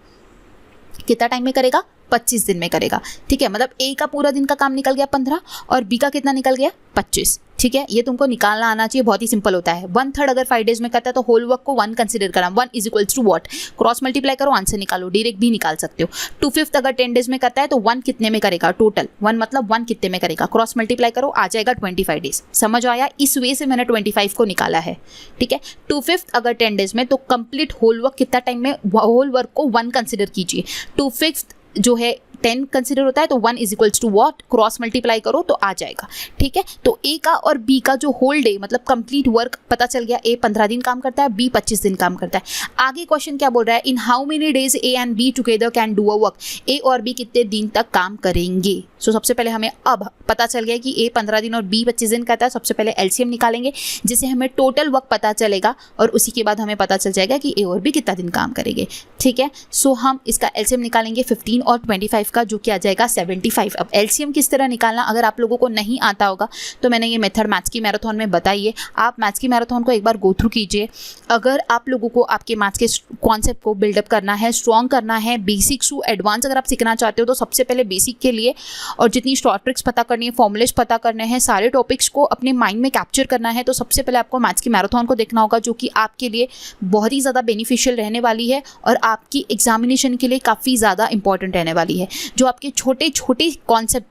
कितना टाइम में करेगा, 25 दिन में करेगा, ठीक है। मतलब A का पूरा दिन का काम निकल गया 15 और B का कितना निकल गया, 25, ठीक है। ये तुमको निकालना आना चाहिए, बहुत ही सिंपल होता है। 1/3 अगर 5 डेज में करता है तो होल वर्क को 1 कंसिडर करना, 1 is equals to what, cross multiply करो, आंसर निकालो, डायरेक्ट भी निकाल सकते हो। 2/5 अगर 10 डेज में करता है तो 1 कितने में करेगा, टोटल 1 मतलब 1 कितने में करेगा, क्रॉस मल्टीप्लाई करो, आ जाएगा 25 डेज। समझ आया, इस वे से मैंने 25 को निकाला है, ठीक है। 2/5 अगर 10 डेज में तो कंप्लीट होल वर्क कितना टाइम में, होल वर्क को 1 कंसिडर कीजिए। 2/5 जो है 10 कंसिडर होता है तो 1 is equals to what, cross multiply करो तो आ जाएगा, ठीक है। तो A का और B का जो होल डे मतलब कंप्लीट वर्क पता चल गया, A 15 दिन काम करता है, B 25 दिन काम करता है। आगे क्वेश्चन क्या बोल रहा है, इन how many days A and B together can do a work. A और B कितने दिन तक काम करेंगे। सो सबसे पहले हमें अब पता चल गया कि A 15 दिन और B 25 दिन करता है। सबसे पहले LCM निकालेंगे जिससे हमें टोटल वर्क पता चलेगा और उसी के बाद हमें पता चल जाएगा कि A और B कितना दिन काम करेंगे, ठीक है। सो हम इसका LCM निकालेंगे 15 और 25 का, जो कि आ जाएगा 75। अब LCM किस तरह निकालना अगर आप लोगों को नहीं आता होगा तो मैंने ये मेथड मैथ्स की मैराथन में बताई है, आप मैथ्स की मैराथन को एक बार गो थ्रू कीजिए। अगर आप लोगों को आपके मैथ्स के कॉन्सेप्ट को बिल्डअप करना है, स्ट्रॉन्ग करना है, बेसिक्स टू एडवांस अगर आप सीखना चाहते हो तो सबसे पहले बेसिक के लिए और जितनी शॉर्ट ट्रिक्स पता करनी है, फॉर्मुलेज पता करने हैं, सारे टॉपिक्स को अपने माइंड में कैप्चर करना है, तो सबसे पहले आपको मैथ्स की मैराथन को देखना होगा, जो कि आपके लिए बहुत ही ज़्यादा बेनिफिशियल रहने वाली है और आपकी एग्जामिनेशन के लिए काफ़ी ज़्यादा इंपॉर्टेंट रहने वाली है, जो आपके छोटे छोटे कॉन्सेप्ट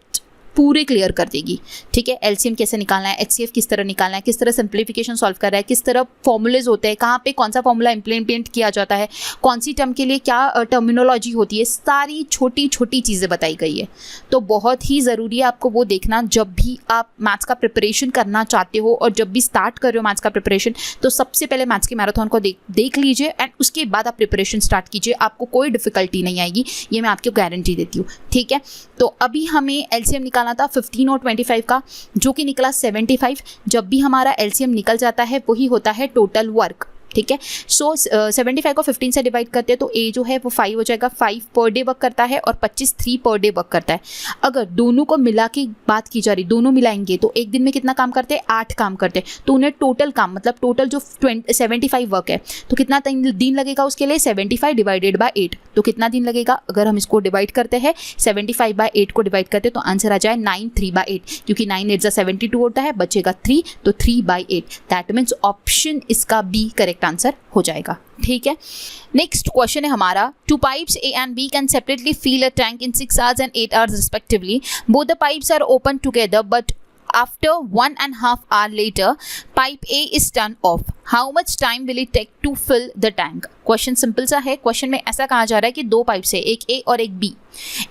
पूरे क्लियर कर देगी, ठीक है। LCM कैसे निकालना है, HCF किस तरह निकालना है, किस तरह सिंप्लीफिकेशन सॉल्व कर रहा है, किस तरह फॉर्मूलेज होते हैं, कहाँ पे कौन सा फॉर्मूला इम्प्लीमेंट किया जाता है, कौन सी टर्म के लिए क्या टर्मिनोलॉजी होती है, सारी छोटी छोटी चीज़ें बताई गई है। तो बहुत ही ज़रूरी है आपको वो देखना जब भी आप मैथ्स का प्रिपरेशन करना चाहते हो और जब भी स्टार्ट कर रहे हो मैथ्स का प्रिपरेशन, तो सबसे पहले मैथ्स की मैराथन को देख लीजिए एंड उसके बाद आप प्रिपरेशन स्टार्ट कीजिए, आपको कोई डिफिकल्टी नहीं आएगी, ये मैं आपको गारंटी देती हूँ, ठीक है। तो अभी हमें LCM निकालना था 15 और 25 का, जो कि निकला 75। जब भी हमारा LCM निकल जाता है वही होता है टोटल वर्क, ठीक है। सो 75 को 15 से डिवाइड करते हैं तो A जो है वो 5 हो जाएगा, 5 पर डे वर्क करता है और 25 3 पर डे वर्क करता है। अगर दोनों को मिला के बात की जा रही, दोनों मिलाएंगे तो एक दिन में कितना काम करते हैं, 8 काम करते हैं, तो उन्हें टोटल काम मतलब टोटल जो 75 वर्क है तो कितना दिन लगेगा उसके लिए, 75 डिवाइडेड बाय 8, तो कितना दिन लगेगा। अगर हम इसको डिवाइड करते हैं 75 बाय 8 को डिवाइड करते हैं तो आंसर आ जाए 9 3 बाय 8, क्योंकि 9 8 72 होता है, बचेगा 3, तो 3 बाय 8, दैट मीन्स ऑप्शन इसका B करेक्ट आंसर हो जाएगा, ठीक है। नेक्स्ट क्वेश्चन है हमारा, 2 pipes A and B can separately fill a tank in 6 hours and 8 hours respectively. Both the pipes are open together but after 1.5 hour later, pipe A is turned off. How much time will it take to fill the tank? Question simple सा है. Question में ऐसा कहा जा रहा है कि दो पाइप्स है, एक A और एक B.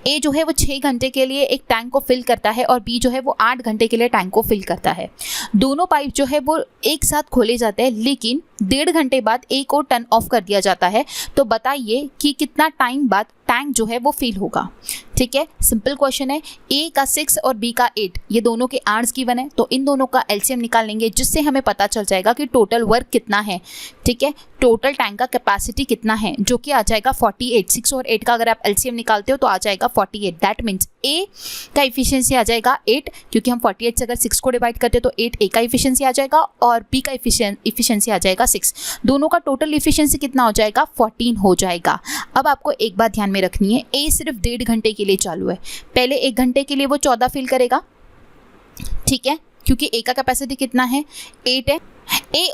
A जो है वो 6 घंटे के लिए एक टैंक को फिल करता है और B जो है वो 8 घंटे के लिए टैंक को फिल करता है. दोनों पाइप जो है वो एक साथ खोले जाते हैं, लेकिन 1.5 घंटे बाद A को टर्न ऑफ कर दिया जाता है. तो बताइए कि कितना टाइम बाद टैंक जो है वो फिल होगा. ठीक है, सिंपल क्वेश्चन है. A का 6 और B का 8, ये दोनों के आवर्स गिवन है, तो इन दोनों का एलसीएम निकाल लेंगे, जिससे हमें पता चल जाएगा कि टोटल वर्क कितना है. ठीक है, टोटल टैंक का कैपेसिटी कितना है, जो कि आ जाएगा 48. 6 और 8 का अगर आप एलसीएम निकालते हो तो आ जाएगा 48. दैट मीन्स A का इफिशियंसी आ जाएगा 8, क्योंकि हम 48 से अगर 6 को डिवाइड करते तो 8 A का इफिशियंसी आ जाएगा और B का इफिशियंसी आ जाएगा 6. दोनों का टोटल इफिशियंसी कितना हो जाएगा, 14 हो जाएगा. अब आपको एक बात ध्यान में रखनी है, A सिर्फ 1.5 घंटे के लिए चालू है. पहले 1 घंटे के लिए वो 14 फिल करेगा. ठीक है, क्योंकि A का कैपेसिटी कितना है, 8 है. A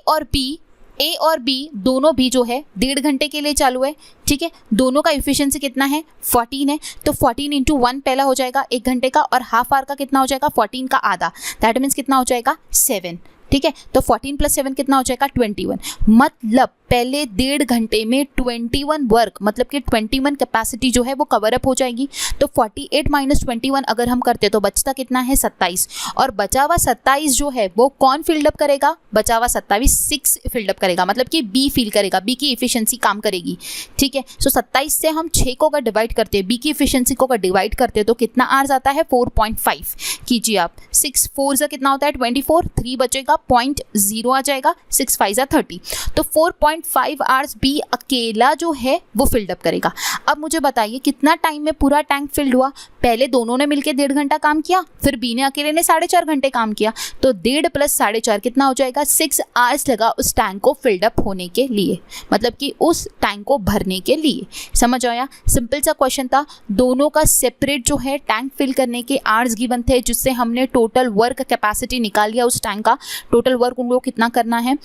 और B दोनों भी जो है 1.5 घंटे के लिए चालू है. ठीक है, दोनों का इफिशियंसी कितना है, 14 है. तो 14 इंटू 1 पहला हो जाएगा 1 घंटे का, और हाफ आवर का कितना हो जाएगा, 14 का आधा. दैट मीन्स कितना हो जाएगा, 7. ठीक है, तो 14 + 7 कितना हो जाएगा, 21. मतलब पहले 1.5 घंटे में 21 वर्क, मतलब कि 21 कैपेसिटी जो है वो कवर अप हो जाएगी. तो 48 - 21 अगर हम करते तो बचता कितना है, 27. और बचा हुआ 27 जो है वो कौन फिल्डअप करेगा, बचा हुआ 27 6 फिल्डअप करेगा, मतलब कि B फिल करेगा, B की इफिशियंसी काम करेगी. ठीक है, सो 27 से हम 6 को अगर डिवाइड करते हैं, B की इफिशियंसी को अगर डिवाइड करते हैं तो कितना आवर्स आता है, 4.5 कीजिए आप. 6 4 से कितना होता है, 24. 3 बचेगा, 0.0 आ जाएगा, 6 5 30. तो 4.5 आवर्स B अकेला जो है वो फिल्डअप करेगा. अब मुझे बताइए कितना टाइम में पूरा टैंक फिल्ड हुआ. पहले दोनों ने मिलकर 1.5 घंटा काम किया, फिर B ने अकेले ने 4.5 घंटे काम किया. तो 1.5 + 4.5 कितना हो जाएगा, 6 आवर्स लगा उस टैंक को फिल्डअप होने के लिए, मतलब कि उस टैंक को भरने के लिए. समझ आया, सिंपल सा क्वेश्चन था. दोनों का सेपरेट जो है टैंक फिल करने के आवर्स गिवन थे, जिससे हमने टोटल वर्क कैपेसिटी निकाल लिया उस टैंक का. टोटल वर्क उन लोगों को कितना करना है,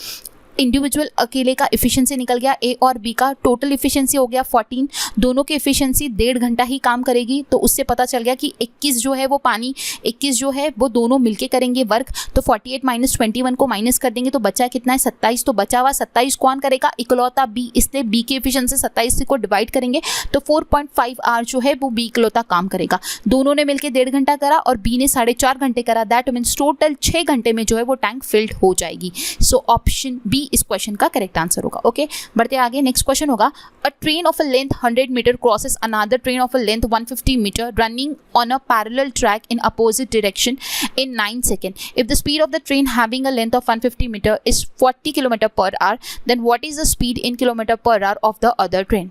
इंडिविजुअल अकेले का इफिशियंसी निकल गया. A और B का टोटल इफिशियंसी हो गया 14. दोनों की इफिशियंसी 1.5 घंटा ही काम करेगी. तो उससे पता चल गया कि 21 जो है वो पानी, 21 जो है वो दोनों मिलके करेंगे वर्क. तो 48 - 21 को माइनस कर देंगे तो बचा कितना है, 27. तो बचा हुआ 27 कौन करेगा, इकलौता B. इसलिए B की इफिशियंसी 27 को डिवाइड करेंगे तो 4.5 आवर जो है वो B इकलौता काम करेगा. दोनों ने मिलकर 1.5 घंटा करा और B ने 4.5 घंटे करा. दैट मीन्स टोटल 6 घंटे में जो है वो टैंक फिल्ड हो जाएगी. सो ऑप्शन B इस क्वेश्चन का करेक्ट आंसर होगा. ओके, बढ़ते आगे. नेक्स्ट क्वेश्चन होगा, a train of a length 100 metre crosses another train of a length 150 metre running on a parallel track in opposite direction in 9 seconds. If the speed of the train having a length of 150 meter is 40 km/h, then what is the speed in km/h of the other train?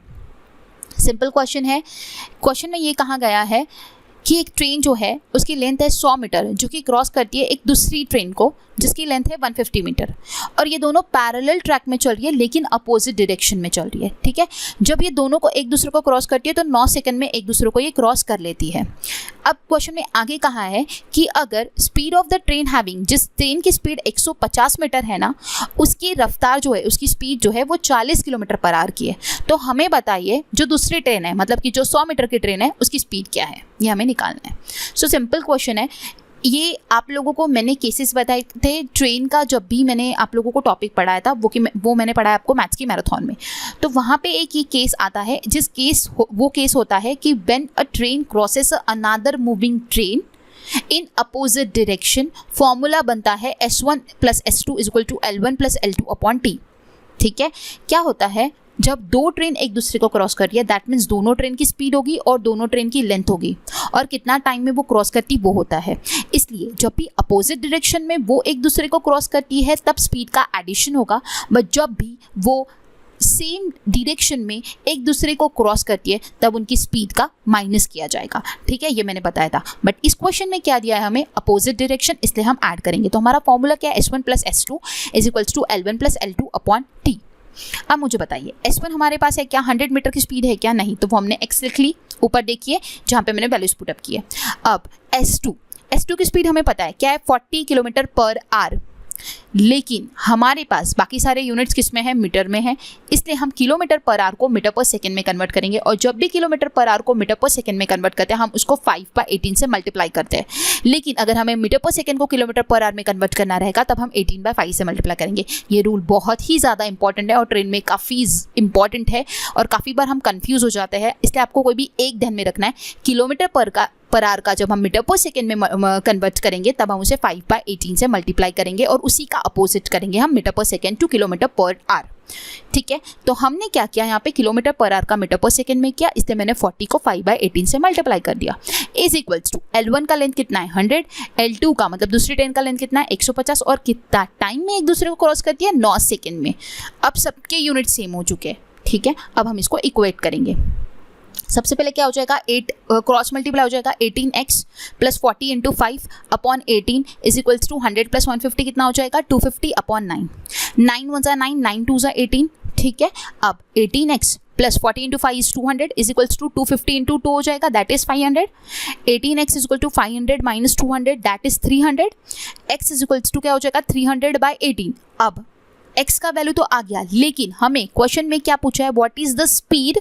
Simple question है. Question में ये कहा गया है कि एक train जो है उसकी लेंथ है 100 मीटर, जो कि क्रॉस करती है एक दूसरी ट्रेन को जिसकी लेंथ है 150 मीटर, और ये दोनों पैरेलल ट्रैक में चल रही है लेकिन अपोजिट डायरेक्शन में चल रही है. ठीक है, जब ये दोनों को एक दूसरे को क्रॉस करती है तो 9 सेकंड में एक दूसरे को ये क्रॉस कर लेती है. अब क्वेश्चन में आगे कहा है कि अगर speed of the train having, जिस ट्रेन की स्पीड 150 मीटर है ना, उसकी रफ्तार जो है, उसकी स्पीड जो है वो 40 km/h की है. तो हमें बताइए जो दूसरी ट्रेन है, मतलब कि जो 100 मीटर की ट्रेन है, उसकी स्पीड क्या है, ये हमें निकालना है. सो सिंपल क्वेश्चन है. ये आप लोगों को मैंने केसेस बताए थे ट्रेन का, जब भी मैंने आप लोगों को टॉपिक पढ़ाया था, वो मैंने पढ़ाया आपको मैथ्स की मैराथन में. तो वहाँ पे एक ये केस आता है, वो केस होता है कि when a train crosses another moving train in opposite direction, formula बनता है S1 + S2 = L1 + L2/T. ठीक है, क्या होता है, जब दो ट्रेन एक दूसरे को क्रॉस कर रही है, दैट मीन्स दोनों ट्रेन की स्पीड होगी और दोनों ट्रेन की लेंथ होगी, और कितना टाइम में वो क्रॉस करती वो होता है. इसलिए जब भी अपोजिट डायरेक्शन में वो एक दूसरे को क्रॉस करती है तब स्पीड का एडिशन होगा, बट जब भी वो सेम डायरेक्शन में एक दूसरे को क्रॉस करती है तब उनकी स्पीड का माइनस किया जाएगा. ठीक है, ये मैंने बताया था. बट इस क्वेश्चन में क्या दिया है हमें, अपोजिट डायरेक्शन, इसलिए हम ऐड करेंगे. तो हमारा फॉर्मूला क्या है, S1 + S2 = L1 + L2/T. अब मुझे बताइए S1 हमारे पास है क्या, 100 मीटर की स्पीड है क्या, नहीं, तो वो हमने x लिख ली. ऊपर देखिए जहाँ पे मैंने वैल्यूज पुट अप किए. अब S2 की स्पीड हमें पता है क्या है, 40 km/h. लेकिन हमारे पास बाकी सारे यूनिट्स किस में है, मीटर में है, इसलिए हम किलोमीटर पर आवर को मीटर पर सेकेंड में कन्वर्ट करेंगे। और जब भी किलोमीटर पर आवर को मीटर पर सेकेंड में कन्वर्ट करते हैं हम उसको 5/18 से मल्टीप्लाई करते हैं। लेकिन अगर हमें मीटर पर सेकेंड को किलोमीटर पर आवर में कन्वर्ट करना रहेगा तब हम 18/5 से मल्टीप्लाई करेंगे। ये रूल बहुत ही ज़्यादा इंपॉर्टेंट है और ट्रेन में काफ़ी इंपॉर्टेंट है और काफ़ी बार हम कन्फ्यूज़ हो जाते हैं, इसलिए आपको कोई भी एक ध्यान में रखना है, किलोमीटर पर आवर का जब हम मीटर पर सेकेंड में कन्वर्ट करेंगे तब हम उसे 5/18 से मल्टीप्लाई करेंगे और उसी का अपोजिट करेंगे हम metre per second two kilometre per our. ठीक है, तो हमने क्या किया यहाँ पे, किलोमीटर पर आवर का मीटर पर सेकेंड में किया, इसलिए मैंने 40 को 5/18 से मल्टीप्लाई कर दिया। इज इक्वल्स टू L1 का लेंथ कितना है 100, L2 का मतलब दूसरी ट्रेन का लेंथ कितना है 150 और कितना टाइम में एक दूसरे को क्रॉस करती है 9 सेकेंड में। अब सबके यूनिट सेम हो चुके हैं। ठीक है, अब हम इसको इक्वेट करेंगे। सबसे पहले क्या हो जाएगा, 8 क्रॉस मल्टीप्लाई हो जाएगा 18x plus 40 into 5 upon 18 is equals to 100 plus 150 कितना हो जाएगा 250 अपॉन 9। 9 1 ज़ा 9, 9 2 ज़ा 18। ठीक है, अब 18x plus 40 into 5 is 200 is equals to 250 into 2 हो जाएगा that is 500। 18x is equal to 500 minus 200 that is 300। x is equals to क्या हो जाएगा 300/18। अब x का वैल्यू तो आ गया, लेकिन हमें क्वेश्चन में क्या पूछा है, what is the speed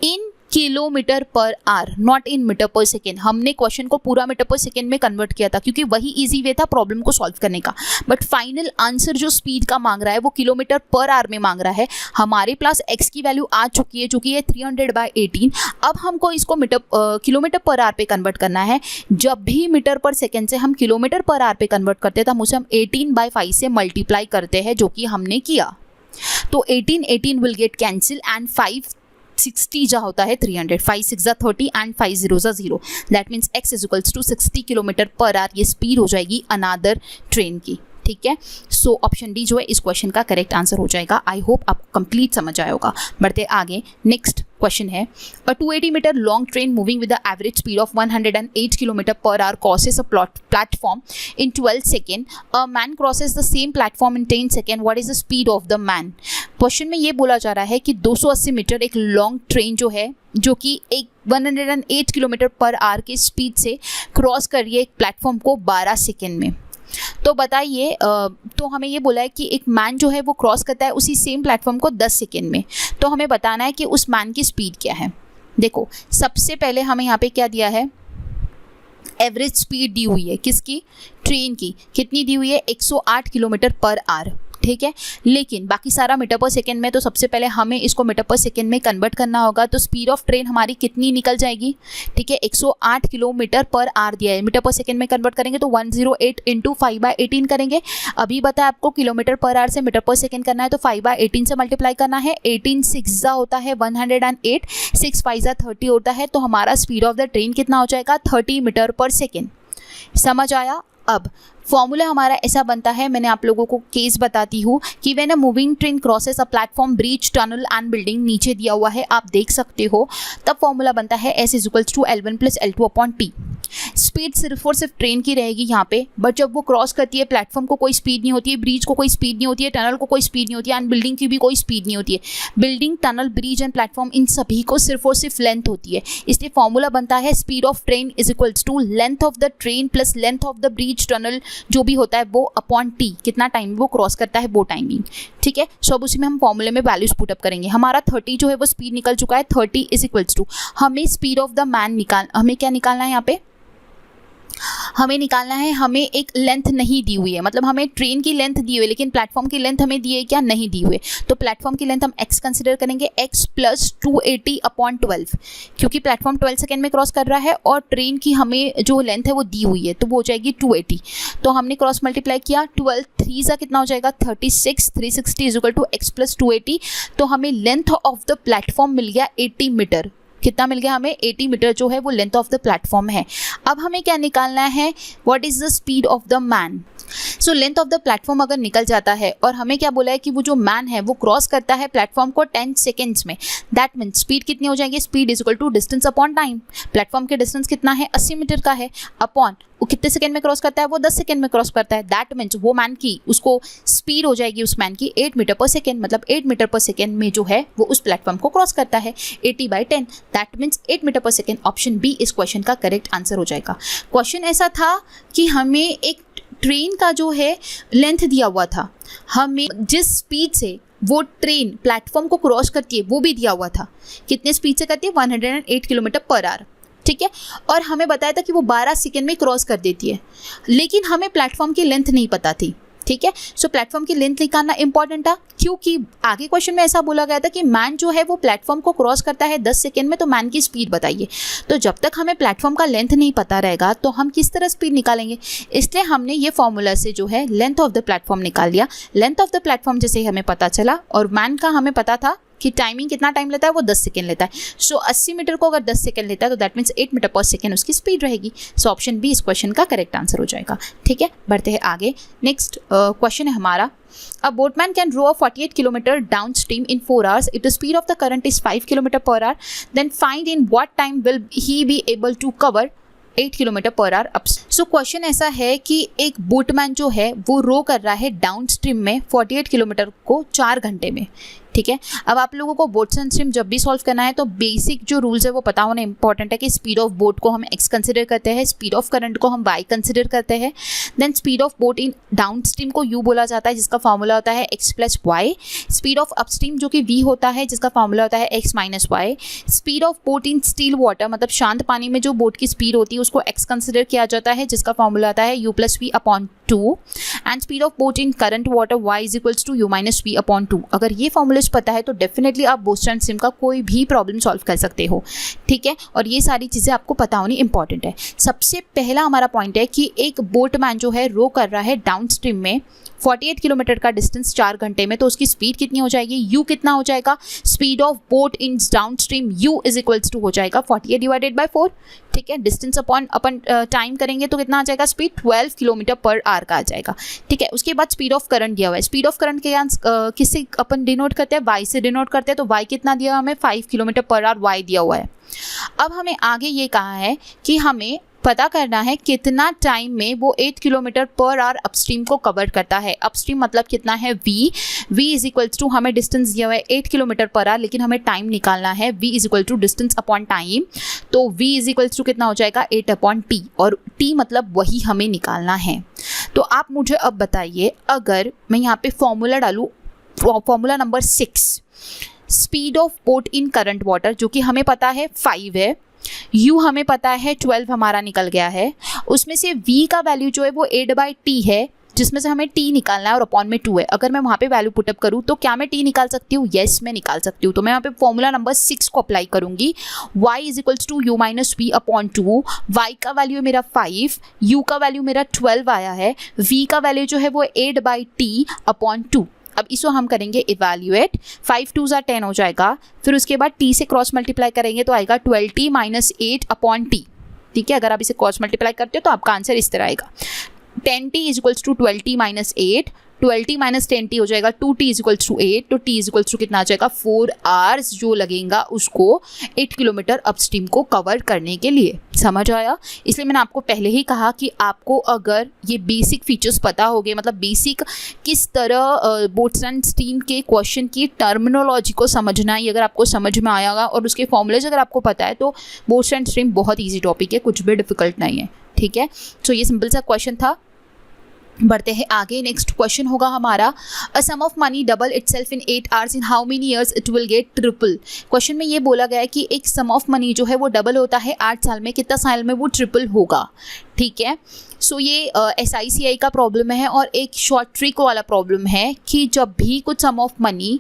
in kilometre per hour, not in metre per second. हमने क्वेश्चन को पूरा मीटर पर सेकेंड में कन्वर्ट किया था क्योंकि वही इजी वे था प्रॉब्लम को सॉल्व करने का, बट फाइनल आंसर जो स्पीड का मांग रहा है वो किलोमीटर पर आवर में मांग रहा है। हमारे पास x की वैल्यू आ चुकी है जो कि है 300/18। अब हमको इसको किलोमीटर पर आवर पे कन्वर्ट करना है। जब भी मीटर पर सेकेंड से हम किलोमीटर पर आवर पे कन्वर्ट करते हैं तब उसे हम 18/5 से मल्टीप्लाई करते हैं, जो कि हमने किया। तो 18 विल गेट कैंसिल एंड 560 जा होता है 300, 5 6 ज़ा 30 एंड 5 0 ज़ा 0। That means x is equals to 60 kilometre per hour ये स्पीड हो जाएगी अनादर ट्रेन की। ठीक है, सो ऑप्शन डी जो है इस क्वेश्चन का करेक्ट आंसर हो जाएगा। आई होप आपको कंप्लीट समझ आया होगा। बढ़ते आगे, नेक्स्ट क्वेश्चन है, a 280 metre long train moving with the average speed of 108 kilometre per hour crosses a platform in 12 second. A man crosses the same platform in 10 second, what is the speed of the man. Question में ये बोला जा रहा है कि 280 metre एक long train जो है, जो कि एक 108 किलोमीटर पर आवर की स्पीड से क्रॉस कर रही है एक प्लेटफॉर्म को 12 सेकेंड में। तो बताइए, तो हमें ये बोला है कि एक मैन जो है वो क्रॉस करता है उसी सेम प्लेटफॉर्म को 10 सेकेंड में। तो हमें बताना है कि उस मैन की स्पीड क्या है। देखो, सबसे पहले हमें यहाँ पे क्या दिया है, एवरेज स्पीड दी हुई है किसकी, ट्रेन की। कितनी दी हुई है 108 किलोमीटर पर आवर। ठीक है, लेकिन बाकी सारा मीटर पर सेकेंड में, तो सबसे पहले हमें इसको मीटर पर सेकेंड में कन्वर्ट करना होगा। तो स्पीड ऑफ ट्रेन हमारी कितनी निकल जाएगी, ठीक है, 108 किलोमीटर पर आवर दिया है, मीटर पर सेकेंड में कन्वर्ट करेंगे तो 108 इंटू 5/18 करेंगे। अभी बताया आपको किलोमीटर पर आवर से मीटर पर सेकेंड करना है तो 5/18 से मल्टीप्लाई करना है। 18 6 ज़ा होता है 108, 6 5 ज़ा 30 होता है। तो हमारा स्पीड ऑफ द ट्रेन कितना हो जाएगा 30 मीटर पर सेकेंड। समझ आया। अब फॉर्मूला हमारा ऐसा बनता है, मैंने आप लोगों को केस बताती हूँ कि when a moving train crosses a platform, bridge, tunnel and building, नीचे दिया हुआ है आप देख सकते हो, तब फॉर्मूला बनता है S is equals to L1 plus L2 upon T। Speed सिर्फ और सिर्फ ट्रेन की रहेगी यहाँ पे, बट जब वो क्रॉस करती है प्लेटफॉर्म को कोई स्पीड नहीं होती है, ब्रिज को कोई स्पीड नहीं होती है, टनल को कोई स्पीड नहीं होती है एंड बिल्डिंग की भी कोई स्पीड नहीं होती है। Building, tunnel, bridge and platform इन सभी को सिर्फ और सिर्फ लेंथ होती है। इसलिए फॉर्मूला बनता है speed of train is equals to length of the train plus length of the bridge, tunnel जो भी होता है वो अपॉन T, कितना टाइम वो क्रॉस करता है वो टाइमिंग। ठीक है, सो अब उसी में हम फॉर्मूले में वैल्यूज पुटअप करेंगे। हमारा 30 जो है वो स्पीड निकल चुका है। 30 इज इक्वल्स टू, हमें स्पीड ऑफ द मैन हमें क्या निकालना है यहाँ पे, हमें निकालना है, हमें एक लेंथ नहीं दी हुई है, मतलब हमें ट्रेन की लेंथ दी हुई है लेकिन प्लेटफॉर्म की लेंथ हमें दी है क्या, नहीं दी हुई है। तो प्लेटफॉर्म की लेंथ हम x कंसिडर करेंगे, x प्लस 280 अपॉन 12, क्योंकि प्लेटफॉर्म 12 सेकेंड में क्रॉस कर रहा है और ट्रेन की हमें जो लेंथ है वो दी हुई है तो वो हो जाएगी 280। तो हमने क्रॉस मल्टीप्लाई किया, 12 3 सा कितना हो जाएगा 36, 360 is equal to x plus 280। तो हमें लेंथ ऑफ द प्लेटफॉर्म मिल गया 80 मीटर। कितना मिल गया हमें 80 मीटर जो है वो लेंथ ऑफ द प्लेटफॉर्म है। अब हमें क्या निकालना है, what is the speed of the man. So length of the platform अगर निकल जाता है और हमें क्या बोला है कि वो जो मैन है वो क्रॉस करता है प्लेटफॉर्म को 10 सेकेंड्स में, दैट मीन्स स्पीड कितनी हो जाएगी, speed is equal to distance upon time. Platform के डिस्टेंस कितना है 80 मीटर का है, अपॉन वो कितने सेकंड में क्रॉस करता है, वो 10 सेकंड में क्रॉस करता है। दैट मीन्स वो मैन की उसको स्पीड हो जाएगी उस मैन की 8 मीटर पर सेकेंड, मतलब 8 मीटर पर सेकेंड में जो है वो उस प्लेटफॉर्म को क्रॉस करता है 80/10। That means 8 metre per second. Option B इस क्वेश्चन का करेक्ट आंसर हो जाएगा। क्वेश्चन ऐसा था कि हमें एक ट्रेन का जो है लेंथ दिया हुआ था, हमें जिस स्पीड से वो ट्रेन प्लेटफॉर्म को क्रॉस करती है वो भी दिया हुआ था, कितने स्पीड से करती है 108 किलोमीटर पर आवर, ठीक है। और हमें बताया था कि वो 12 सेकेंड में क्रॉस कर देती है, लेकिन हमें प्लेटफॉर्म की लेंथ नहीं पता थी, ठीक है। सो प्लेटफॉर्म की लेंथ निकालना इंपॉर्टेंट था, क्योंकि आगे क्वेश्चन में ऐसा बोला गया था कि मैन जो है वो प्लेटफॉर्म को क्रॉस करता है 10 सेकेंड में, तो मैन की स्पीड बताइए। तो जब तक हमें प्लेटफॉर्म का लेंथ नहीं पता रहेगा तो हम किस तरह स्पीड निकालेंगे, इसलिए हमने ये फॉर्मूला से जो है लेंथ ऑफ द प्लेटफॉर्म निकाल लिया। लेंथ ऑफ द प्लेटफॉर्म जैसे हमें पता चला और मैन का हमें पता था कि टाइमिंग कितना टाइम लेता है, वो 10 सेकेंड लेता है। सो 80 मीटर को अगर 10 सेकेंड लेता है तो that means 8 metre per second उसकी स्पीड रहेगी। सो ऑप्शन बी इस क्वेश्चन का करेक्ट आंसर हो जाएगा, ठीक है। बढ़ते हैं आगे। नेक्स्ट क्वेश्चन है हमारा, a boatman can row 48 kilometre downstream in 4 hours if the speed of the current is 5 kilometre per our, then find in what time will he be able to cover 8 kilometre per hour up. So question ऐसा है कि एक boatman जो है वो रो कर रहा है डाउन स्ट्रीम में 48 किलोमीटर को 4 घंटे में, ठीक है। अब आप लोगों को बोट्स एंड स्ट्रीम जब भी सॉल्व करना है तो बेसिक जो रूल्स है वो पता होना इंपॉर्टेंट है कि स्पीड ऑफ बोट को हम x कंसिडर करते हैं, स्पीड ऑफ करंट को हम y कंसिडर करते हैं, then speed of boat in downstream को u बोला जाता है जिसका फॉर्मूला होता है x plus Y, speed of upstream जो कि v होता है जिसका फॉर्मूला होता है x minus Y, speed of boat in still water मतलब शांत पानी में जो बोट की स्पीड होती है उसको x कंसिडर किया जाता है जिसका फॉर्मूला आता है u plus V upon 2, and speed of boat in current water y is equals to u minus V upon 2। अगर ये फॉर्मूलाज पता है तो डेफिनेटली आप बोट्स एंड स्ट्रीम का कोई भी प्रॉब्लम सॉल्व कर सकते हो, ठीक है। और ये सारी चीज़ें आपको पता होनी इंपॉर्टेंट है। सबसे पहला हमारा पॉइंट है कि एक बोटमैन जो है रो कर रहा है डाउन स्ट्रीम में 48 किलोमीटर का डिस्टेंस 4 घंटे में, तो उसकी स्पीड कितनी हो जाएगी, u कितना हो जाएगा, speed of boat in downstream u is equals to हो जाएगा 48 डिवाइडेड बाय 4, ठीक है। डिस्टेंस अपॉन अपन टाइम करेंगे तो कितना आ जाएगा, स्पीड 12 किलोमीटर पर आवर का आ जाएगा, ठीक है। उसके बाद स्पीड ऑफ करंट दिया हुआ है, स्पीड ऑफ करंट के किससे अपन डिनोट करते हैं, y से डिनोट करते हैं, तो y कितना दिया हमें 5 किलोमीटर पर आवर y दिया हुआ है। अब हमें आगे ये कहा है कि हमें पता करना है कितना टाइम में वो 8 किलोमीटर पर आवर अपस्ट्रीम को कवर करता है। अपस्ट्रीम मतलब कितना है v इज इक्वल्स टू, हमें डिस्टेंस दिया हुआ है 8 किलोमीटर पर आवर, लेकिन हमें टाइम निकालना है, v is equal to distance upon time, तो v इज इक्वल्स टू कितना हो जाएगा 8 अपॉन t, और t मतलब वही हमें निकालना है। तो आप मुझे अब बताइए, अगर मैं यहाँ पे फॉर्मूला डालूँ, formula number 6, speed of boat in current water जो कि हमें पता है 5 है, u हमें पता है 12 हमारा निकल गया है, उसमें से v का वैल्यू जो है वो 8/t है जिसमें से हमें t निकालना है और अपॉन में 2 है। अगर मैं वहाँ पे वैल्यू पुटअप करूँ तो क्या मैं t निकाल सकती हूँ, यस मैं निकाल सकती हूँ। तो मैं यहाँ पे फॉर्मूला नंबर 6 को अप्लाई करूँगी, y is equals to u minus V upon 2, y का वैल्यू है मेरा 5, u का वैल्यू मेरा 12 आया है, v का वैल्यू जो है वो 8/t अपॉन 2। अब इसको हम करेंगे इवैल्यूएट, 5 2s 10 हो जाएगा, फिर उसके बाद t से क्रॉस मल्टीप्लाई करेंगे तो आएगा 12t माइनस 8 अपॉन t, ठीक है। अगर आप इसे क्रॉस मल्टीप्लाई करते हो तो आपका आंसर इस तरह आएगा, 10t is equals to 12t minus 8, 12t minus 10t हो जाएगा 2t इज इक्वल्स टू 8, तो t इज इक्वल्स टू कितना आ जाएगा 4 आवर्स जो लगेगा उसको 8 किलोमीटर अपस्ट्रीम को कवर करने के लिए। समझ आया? इसलिए मैंने आपको पहले ही कहा कि आपको अगर ये बेसिक फीचर्स पता हो गए, मतलब बेसिक किस तरह बोट्स एंड स्ट्रीम के क्वेश्चन की टर्मिनोलॉजी को समझना है, अगर आपको समझ में आएगा और उसके फॉर्मूलेज अगर आपको पता है तो बोट्स एंड स्ट्रीम बहुत ईजी टॉपिक है, कुछ भी डिफिकल्ट नहीं है, ठीक है। सो ये सिंपल सा क्वेश्चन था। बढ़ते हैं आगे। नेक्स्ट क्वेश्चन होगा हमारा, a sum of money double itself in 8 hours in how many years it will get triple. Question में ये बोला गया है कि एक सम ऑफ मनी जो है वो डबल होता है 8 साल में, कितना साल में वो ट्रिपल होगा, ठीक है। सो ये SICI का प्रॉब्लम है और एक शॉर्ट ट्रिक वाला प्रॉब्लम है कि जब भी कुछ सम ऑफ मनी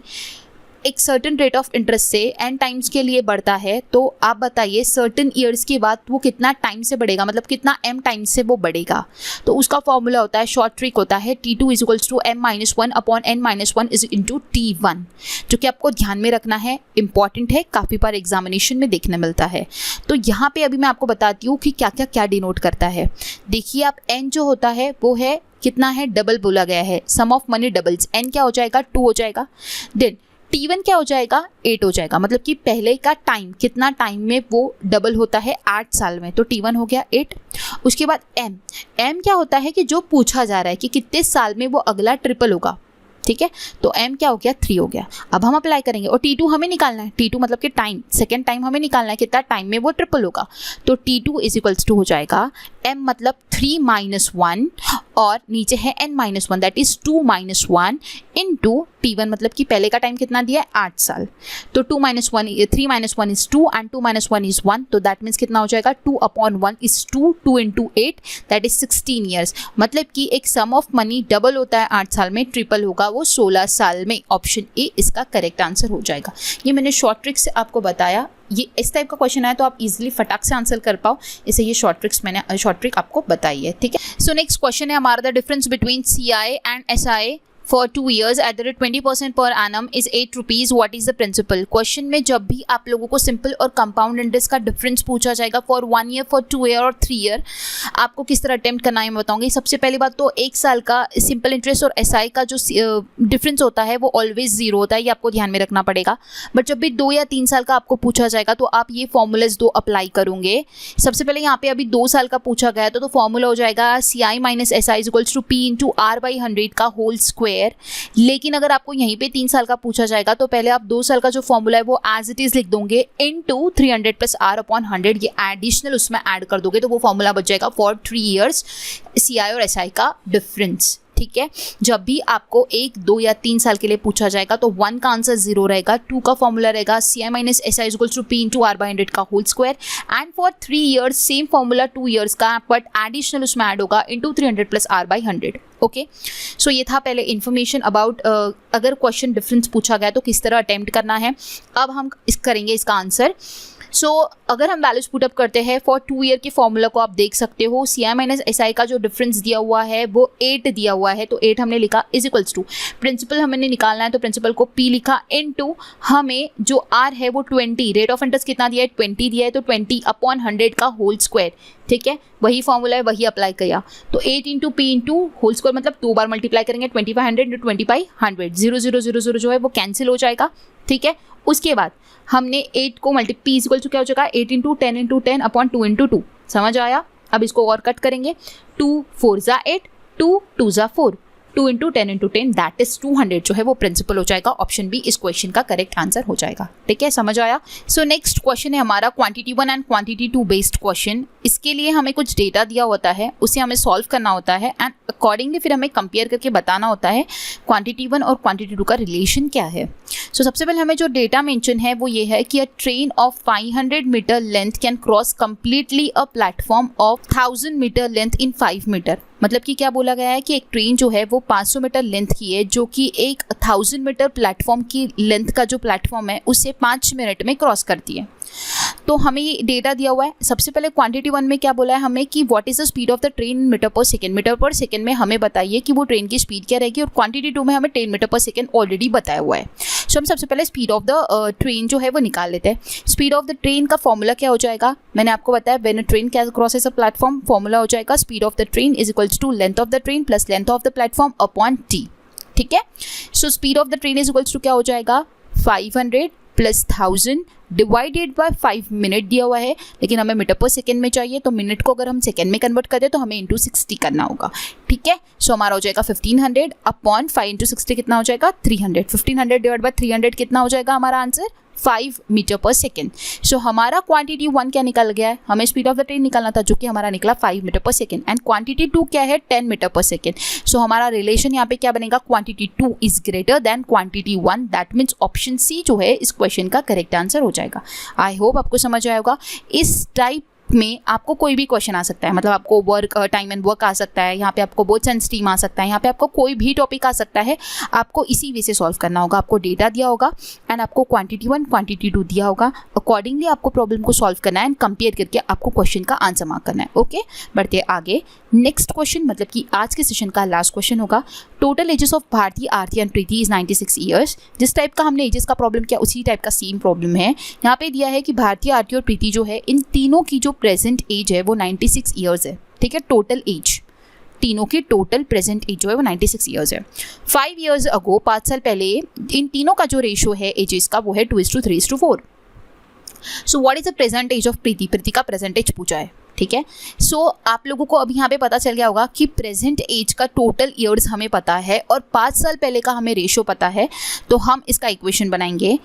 एक सर्टेन रेट ऑफ इंटरेस्ट से n टाइम्स के लिए बढ़ता है, तो आप बताइए सर्टेन ईयर्स के बाद वो कितना टाइम से बढ़ेगा, मतलब कितना m टाइम्स से वो बढ़ेगा। तो उसका फॉर्मूला होता है, शॉर्ट ट्रिक होता है T2 is equals to m-1 upon n-1 is into T1, जो कि आपको ध्यान में रखना है, इंपॉर्टेंट है, काफ़ी बार एग्जामिनेशन में देखने मिलता है। तो यहाँ पे अभी मैं आपको बताती हूँ कि क्या क्या क्या डिनोट करता है। देखिए आप n जो होता है वो है कितना है, डबल बोला गया है, sum of money doubles, n क्या हो जाएगा 2 हो जाएगा, देन T1 क्या हो जाएगा 8 हो जाएगा, मतलब कि पहले का टाइम कितना टाइम में वो डबल होता है 8 साल में, तो T1 हो गया 8। उसके बाद M क्या होता है कि जो पूछा जा रहा है कि कितने साल में वो अगला ट्रिपल होगा, ठीक है, तो M क्या हो गया 3 हो गया। अब हम अप्लाई करेंगे और T2 हमें निकालना है, T2 मतलब कि टाइम, सेकेंड टाइम हमें निकालना है कितना टाइम में वो ट्रिपल होगा, तो T2 इज इक्वल्स टू हो जाएगा m मतलब 3 माइनस 1 और नीचे है n minus 1 that is 2 minus 1 into t1 मतलब कि पहले का टाइम कितना दिया है 8 साल, तो 3 minus 1 is 2 and 2 minus 1 is 1, तो दैट मीन्स कितना हो जाएगा 2/1 is 2, 2 into 8 that is 16 years. मतलब कि एक सम ऑफ मनी डबल होता है 8 साल में, ट्रिपल होगा वो 16 साल में। ऑप्शन ए इसका करेक्ट आंसर हो जाएगा। ये मैंने शॉर्ट ट्रिक से आपको बताया, ये इस टाइप का क्वेश्चन है तो आप इजीली फटाक से आंसर कर पाओ, इसे ये शॉर्ट ट्रिक आपको बताई है, ठीक है। सो नेक्स्ट क्वेश्चन है हमारा, the difference between CI and SI for 2 years at the rate 20% per annum is 8 rupees. What is the principle? Question में जब भी आप लोगों को सिंपल और कंपाउंड इंटरेस्ट का डिफरेंस पूछा जाएगा फॉर 1 ईयर, फॉर 2 ईयर और 3 ईयर, आपको किस तरह अटेम्प्ट करना है मैं बताऊंगी। सबसे पहली बात तो 1 साल का सिंपल इंटरेस्ट और SI का जो डिफरेंस होता है वो ऑलवेज जीरो होता है, ये आपको ध्यान में रखना पड़ेगा। बट जब भी 2 या 3 साल का आपको पूछा जाएगा तो आप ये फॉर्मूलाज 2 अप्लाई करोगे। सबसे पहले यहाँ पे अभी 2 साल का पूछा गया तो फॉर्मूला हो जाएगा CI minus SI is equals to P into R/100 का होल स्क्वायर। लेकिन अगर आपको यहीं पे 3 साल का पूछा जाएगा तो पहले आप 2 साल का जो फॉर्मूला है वो एज इट इज लिख दोगे इनटू 300 प्लस R/100, ये एडिशनल उसमें ऐड कर दोगे तो वो फॉर्मूला बच जाएगा फॉर 3 इयर्स CI और SI का डिफरेंस, ठीक है। जब भी आपको 1, 2 या 3 साल के लिए पूछा जाएगा तो 1 का आंसर 0 रहेगा, 2 का फॉर्मूला रहेगा CI minus SI is equals to P into R/100 का whole square, and for 3 years same formula 2 years का बट एडिशनल उसमें ऐड होगा into 300 plus R/100। Okay, so ये था पहले इन्फॉर्मेशन अबाउट अगर क्वेश्चन डिफरेंस पूछा गया तो किस तरह अटेम्प्ट करना है। अब हम करेंगे इसका आंसर। सो अगर हम वैल्यूज पुटअप करते हैं फॉर 2 ईयर के फॉर्मूला को आप देख सकते हो, CI माइनस SI का जो डिफरेंस दिया हुआ है वो 8 दिया हुआ है, तो 8 हमने लिखा इज इक्वल्स टू प्रिंसिपल हमने निकालना है तो प्रिंसिपल को P लिखा इनटू हमें जो R है वो 20, रेट ऑफ इंटरेस्ट कितना दिया है 20 दिया है तो 20/100 का होल स्क्वायर, ठीक है। वही फॉर्मूला है वही अप्लाई किया, तो 8 into P into whole square मतलब 2 बार मल्टीप्लाई करेंगे 20/100 इंटू 20/100, 0 0 0 0 जो है वो कैंसिल हो जाएगा, ठीक है। उसके बाद हमने 8 को P इक्वल टू क्या हो जाएगा 8 इंटू 10 इंटू 10 अपॉन 2 इंटू 2, समझ आया। अब इसको और कट करेंगे, 2 4 ज़ा 8, 2 2 ज़ा 4, 2 इंटू 10 इंटू 10 दैट इज 200 जो है वो प्रिंसिपल हो जाएगा। ऑप्शन बी इस क्वेश्चन का करेक्ट आंसर हो जाएगा, ठीक है, समझ आया। सो नेक्स्ट क्वेश्चन है हमारा quantity 1 and quantity 2 based question. इसके लिए हमें कुछ डेटा दिया होता है, उसे हमें सॉल्व करना होता है एंड अकॉर्डिंगली फिर हमें कंपेयर करके बताना होता है क्वांटिटी 1 और क्वांटिटी 2 का रिलेशन क्या है। सो सबसे पहले हमें जो डेटा मेंशन है वो ये है कि a train of 500 metre length can cross completely a platform of 1000 metre length in 5 metre. मतलब कि क्या बोला गया है कि एक ट्रेन जो है वो 500 मीटर लेंथ की है जो कि एक 1000 मीटर प्लेटफॉर्म की लेंथ का जो प्लेटफॉर्म है उससे 5 मिनट में क्रॉस करती है। तो हमें ये डेटा दिया हुआ है। सबसे पहले क्वांटिटी 1 में क्या बोला है हमें कि what is the speed of the train in metre per second. Metre per second में हमें बताइए कि वो ट्रेन की स्पीड क्या रहेगी, और क्वांटिटी 2 में हमें 10 मीटर पर सेकेंड ऑलरेडी बताया हुआ है। सो हम सबसे पहले स्पीड ऑफ द ट्रेन जो है वो निकाल लेते हैं। स्पीड ऑफ द ट्रेन का फॉर्मूला क्या हो जाएगा, मैंने आपको बताया when a train crosses a platform, formula हो जाएगा speed of the train is equals to length of the train plus length of the platform upon T, ठीक है। So speed of the train is equals to क्या हो जाएगा 500 plus 1000 divided by 5 minute दिया हुआ है, लेकिन हमें मीटर पर सेकेंड में चाहिए तो मिनट को अगर हम सेकेंड में कन्वर्ट करते तो हमें इंटू 60 करना होगा, ठीक है। सो हमारा हो जाएगा 1500 अपॉन 5 इंटू 60 कितना हो जाएगा 300। 1500 डिवाइड बाय 300 कितना हो जाएगा हमारा आंसर 5 मीटर पर सेकेंड। सो हमारा क्वांटिटी 1 क्या निकल गया है, हमें स्पीड ऑफ द ट्रेन निकालना था जो कि हमारा निकला 5 metre per second, and quantity 2 क्या है 10 मीटर पर सेकेंड। सो हमारा रिलेशन यहाँ पे क्या बनेगा quantity 2 is greater than quantity 1, that means option C जो है इस क्वेश्चन का करेक्ट आंसर हो जाएगा। आई होप आपको समझ आया होगा। इस टाइप में आपको कोई भी क्वेश्चन आ सकता है, मतलब आपको वर्क टाइम एंड वर्क आ सकता है, यहाँ पे आपको बोथ एंड स्ट्रीम आ सकता है, यहाँ पे आपको कोई भी टॉपिक आ सकता है। आपको इसी वे से सॉल्व करना होगा। आपको डेटा दिया होगा एंड आपको क्वांटिटी 1 क्वांटिटी 2 दिया होगा, अकॉर्डिंगली आपको प्रॉब्लम को सॉल्व करना है एंड कंपेयर करके आपको क्वेश्चन का आंसर मार्क करना है। ओके, बढ़ते आगे। नेक्स्ट क्वेश्चन मतलब कि आज के सेशन का लास्ट क्वेश्चन होगा total ages of Bharti, Aarti and Preeti is 96 years. जिस टाइप का हमने एजेस का प्रॉब्लम किया उसी टाइप का सेम प्रॉब्लम है। यहाँ पे दिया है कि भारती, आरती और प्रीति जो है इन तीनों की जो प्रेजेंट एज है वो 96 ईयर्स है, ठीक है। टोटल एज, तीनों की टोटल प्रेजेंट एज जो है वो 96 ईयर्स है। 5 ईयर्स अगो, 5 साल पहले इन तीनों का जो रेशो है एजेस का वो है 2:3:4। So what is the present age of Preeti, Preeti का प्रेजेंट एज पूछा है, ठीक है। सो आप लोगों को अभी यहाँ पे पता चल गया होगा कि प्रेजेंट एज का टोटल ईयर्स हमें पता है और 5 साल पहले का हमें रेशो पता है। तो हम इसका इक्वेशन बनाएंगे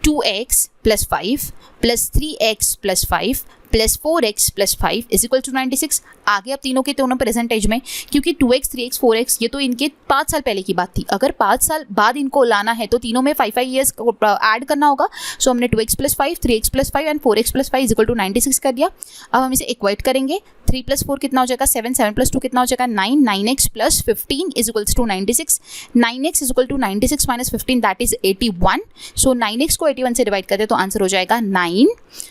2x + 5 + 3x + 5 plus 4x plus 5 is equal to 96। आगे अब तीनों के दोनों प्रेजेंट एज में, क्योंकि 2x 3x 4x ये तो इनके 5 साल पहले की बात थी, अगर 5 साल बाद इनको लाना है तो तीनों में 5 ईयर्स ऐड करना होगा। सो हमने 2x plus 5, 3x plus 5 and 4x plus 5 is equal to 96 कर दिया। अब हम इसे इक्वेट करेंगे, 3 प्लस 4 कितना हो जाएगा 7, 7 प्लस 2 कितना हो जाएगा 9, 9x plus 15 is equals to 96, 9x is equal to 96 minus 15 that is 81। So 9x को 81 से डिवाइड करते हैं तो आंसर हो जाएगा 9।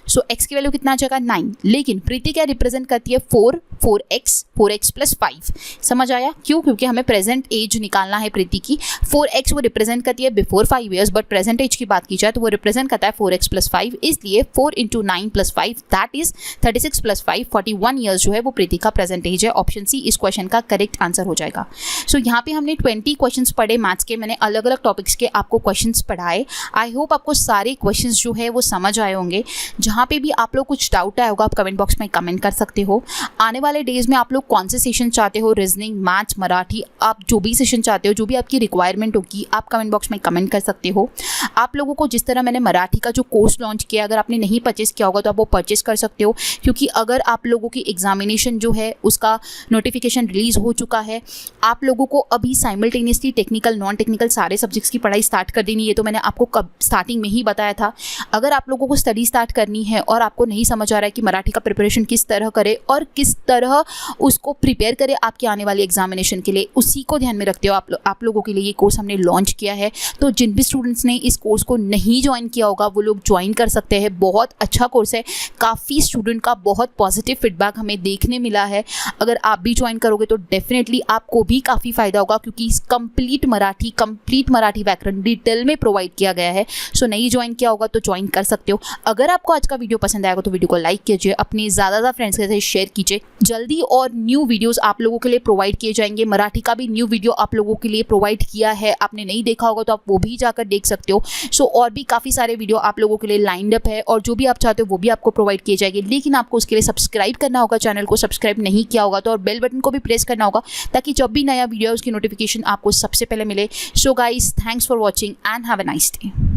सो x की वैल्यू कितना आ जाएगा 9, लेकिन प्रीति क्या रिप्रेजेंट करती है 4x प्लस 5। समझ आया क्यों? क्योंकि हमें प्रेजेंट एज निकालना है प्रीति की। 4x वो रिप्रेजेंट करती है before 5 years, but present age की बात की जाए तो वो रिप्रेजेंट करता है 4x प्लस 5, इसलिए 4 into 9 plus 5 that is 36 plus 5 41 years जो है वो प्रीति का प्रेजेंट एज है। ऑप्शन सी इस क्वेश्चन का करेक्ट आंसर हो जाएगा। सो यहाँ पे हमने 20 क्वेश्चंस पढ़े मैथ्स के, मैंने अलग अलग टॉपिक्स के आपको क्वेश्चंस पढ़ाए। आई होप आपको सारे क्वेश्चंस जो है वो समझ आए होंगे। जहाँ पे भी आप लोग कुछ डाउट आया होगा आप कमेंट बॉक्स में कमेंट कर सकते हो। आने वाले डेज में आप लोग कौन से सेशन चाहते हो, रीजनिंग, मैथ्स, मराठी, आप जो भी सेशन चाहते हो, जो भी आपकी रिक्वायरमेंट होगी आप कमेंट बॉक्स में कमेंट कर सकते हो। आप लोगों को जिस तरह मैंने मराठी का जो कोर्स लॉन्च किया, अगर आपने नहीं परचेस किया होगा तो आप वो परचेस कर सकते हो, क्योंकि अगर आप लोगों की एग्जामिनेशन जो है उसका नोटिफिकेशन रिलीज हो चुका है। आप लोगों को अभी साइमल्टेनियसली टेक्निकल नॉन टेक्निकल सारे सब्जेक्ट्स की पढ़ाई स्टार्ट कर देनी है, तो मैंने आपको कब स्टार्टिंग में ही बताया था। अगर आप लोगों को स्टडी स्टार्ट करनी है और आपको नहीं समझ आ रहा है कि मराठी का प्रिपरेशन किस तरह करे और किस तरह उसको प्रिपेयर करे आपके आने वाले एग्जामिनेशन के लिए, उसी को ध्यान में रखते हो आप लोगों के लिए ये कोर्स हमने लॉन्च किया है। तो जिन भी स्टूडेंट्स ने इस कोर्स को नहीं ज्वाइन किया होगा वो लोग ज्वाइन कर सकते हैं। बहुत अच्छा कोर्स है, काफ़ी स्टूडेंट का बहुत पॉजिटिव फीडबैक हमें देखने मिला है। अगर आप भी ज्वाइन करोगे तो डेफिनेटली आपको भी काफ़ी फ़ायदा होगा, क्योंकि कंप्लीट मराठी व्याकरण डिटेल में प्रोवाइड किया गया है। सो नहीं ज्वाइन किया होगा तो ज्वाइन कर सकते हो। अगर आपको आज का वीडियो पसंद आएगा तो वीडियो को लाइक कीजिए, अपने ज़्यादा फ्रेंड्स के साथ शेयर कीजिए। जल्दी और न्यू वीडियोस आप लोगों के लिए प्रोवाइड किए जाएंगे। मराठी का भी न्यू वीडियो आप लोगों के लिए प्रोवाइड किया है, आपने नहीं देखा होगा तो आप वो भी जाकर देख सकते हो। सो और भी काफ़ी सारे वीडियो आप लोगों के लिए लाइंड अप है, और जो भी आप चाहते हो वो भी आपको प्रोवाइड किए जाएंगे। लेकिन आपको उसके लिए सब्सक्राइब करना होगा, चैनल को सब्सक्राइब नहीं किया होगा तो, और बेल बटन को भी प्रेस करना होगा ताकि जब भी नया वीडियो है उसकी नोटिफिकेशन आपको सबसे पहले मिले। So guys, thanks for watching and have a nice day.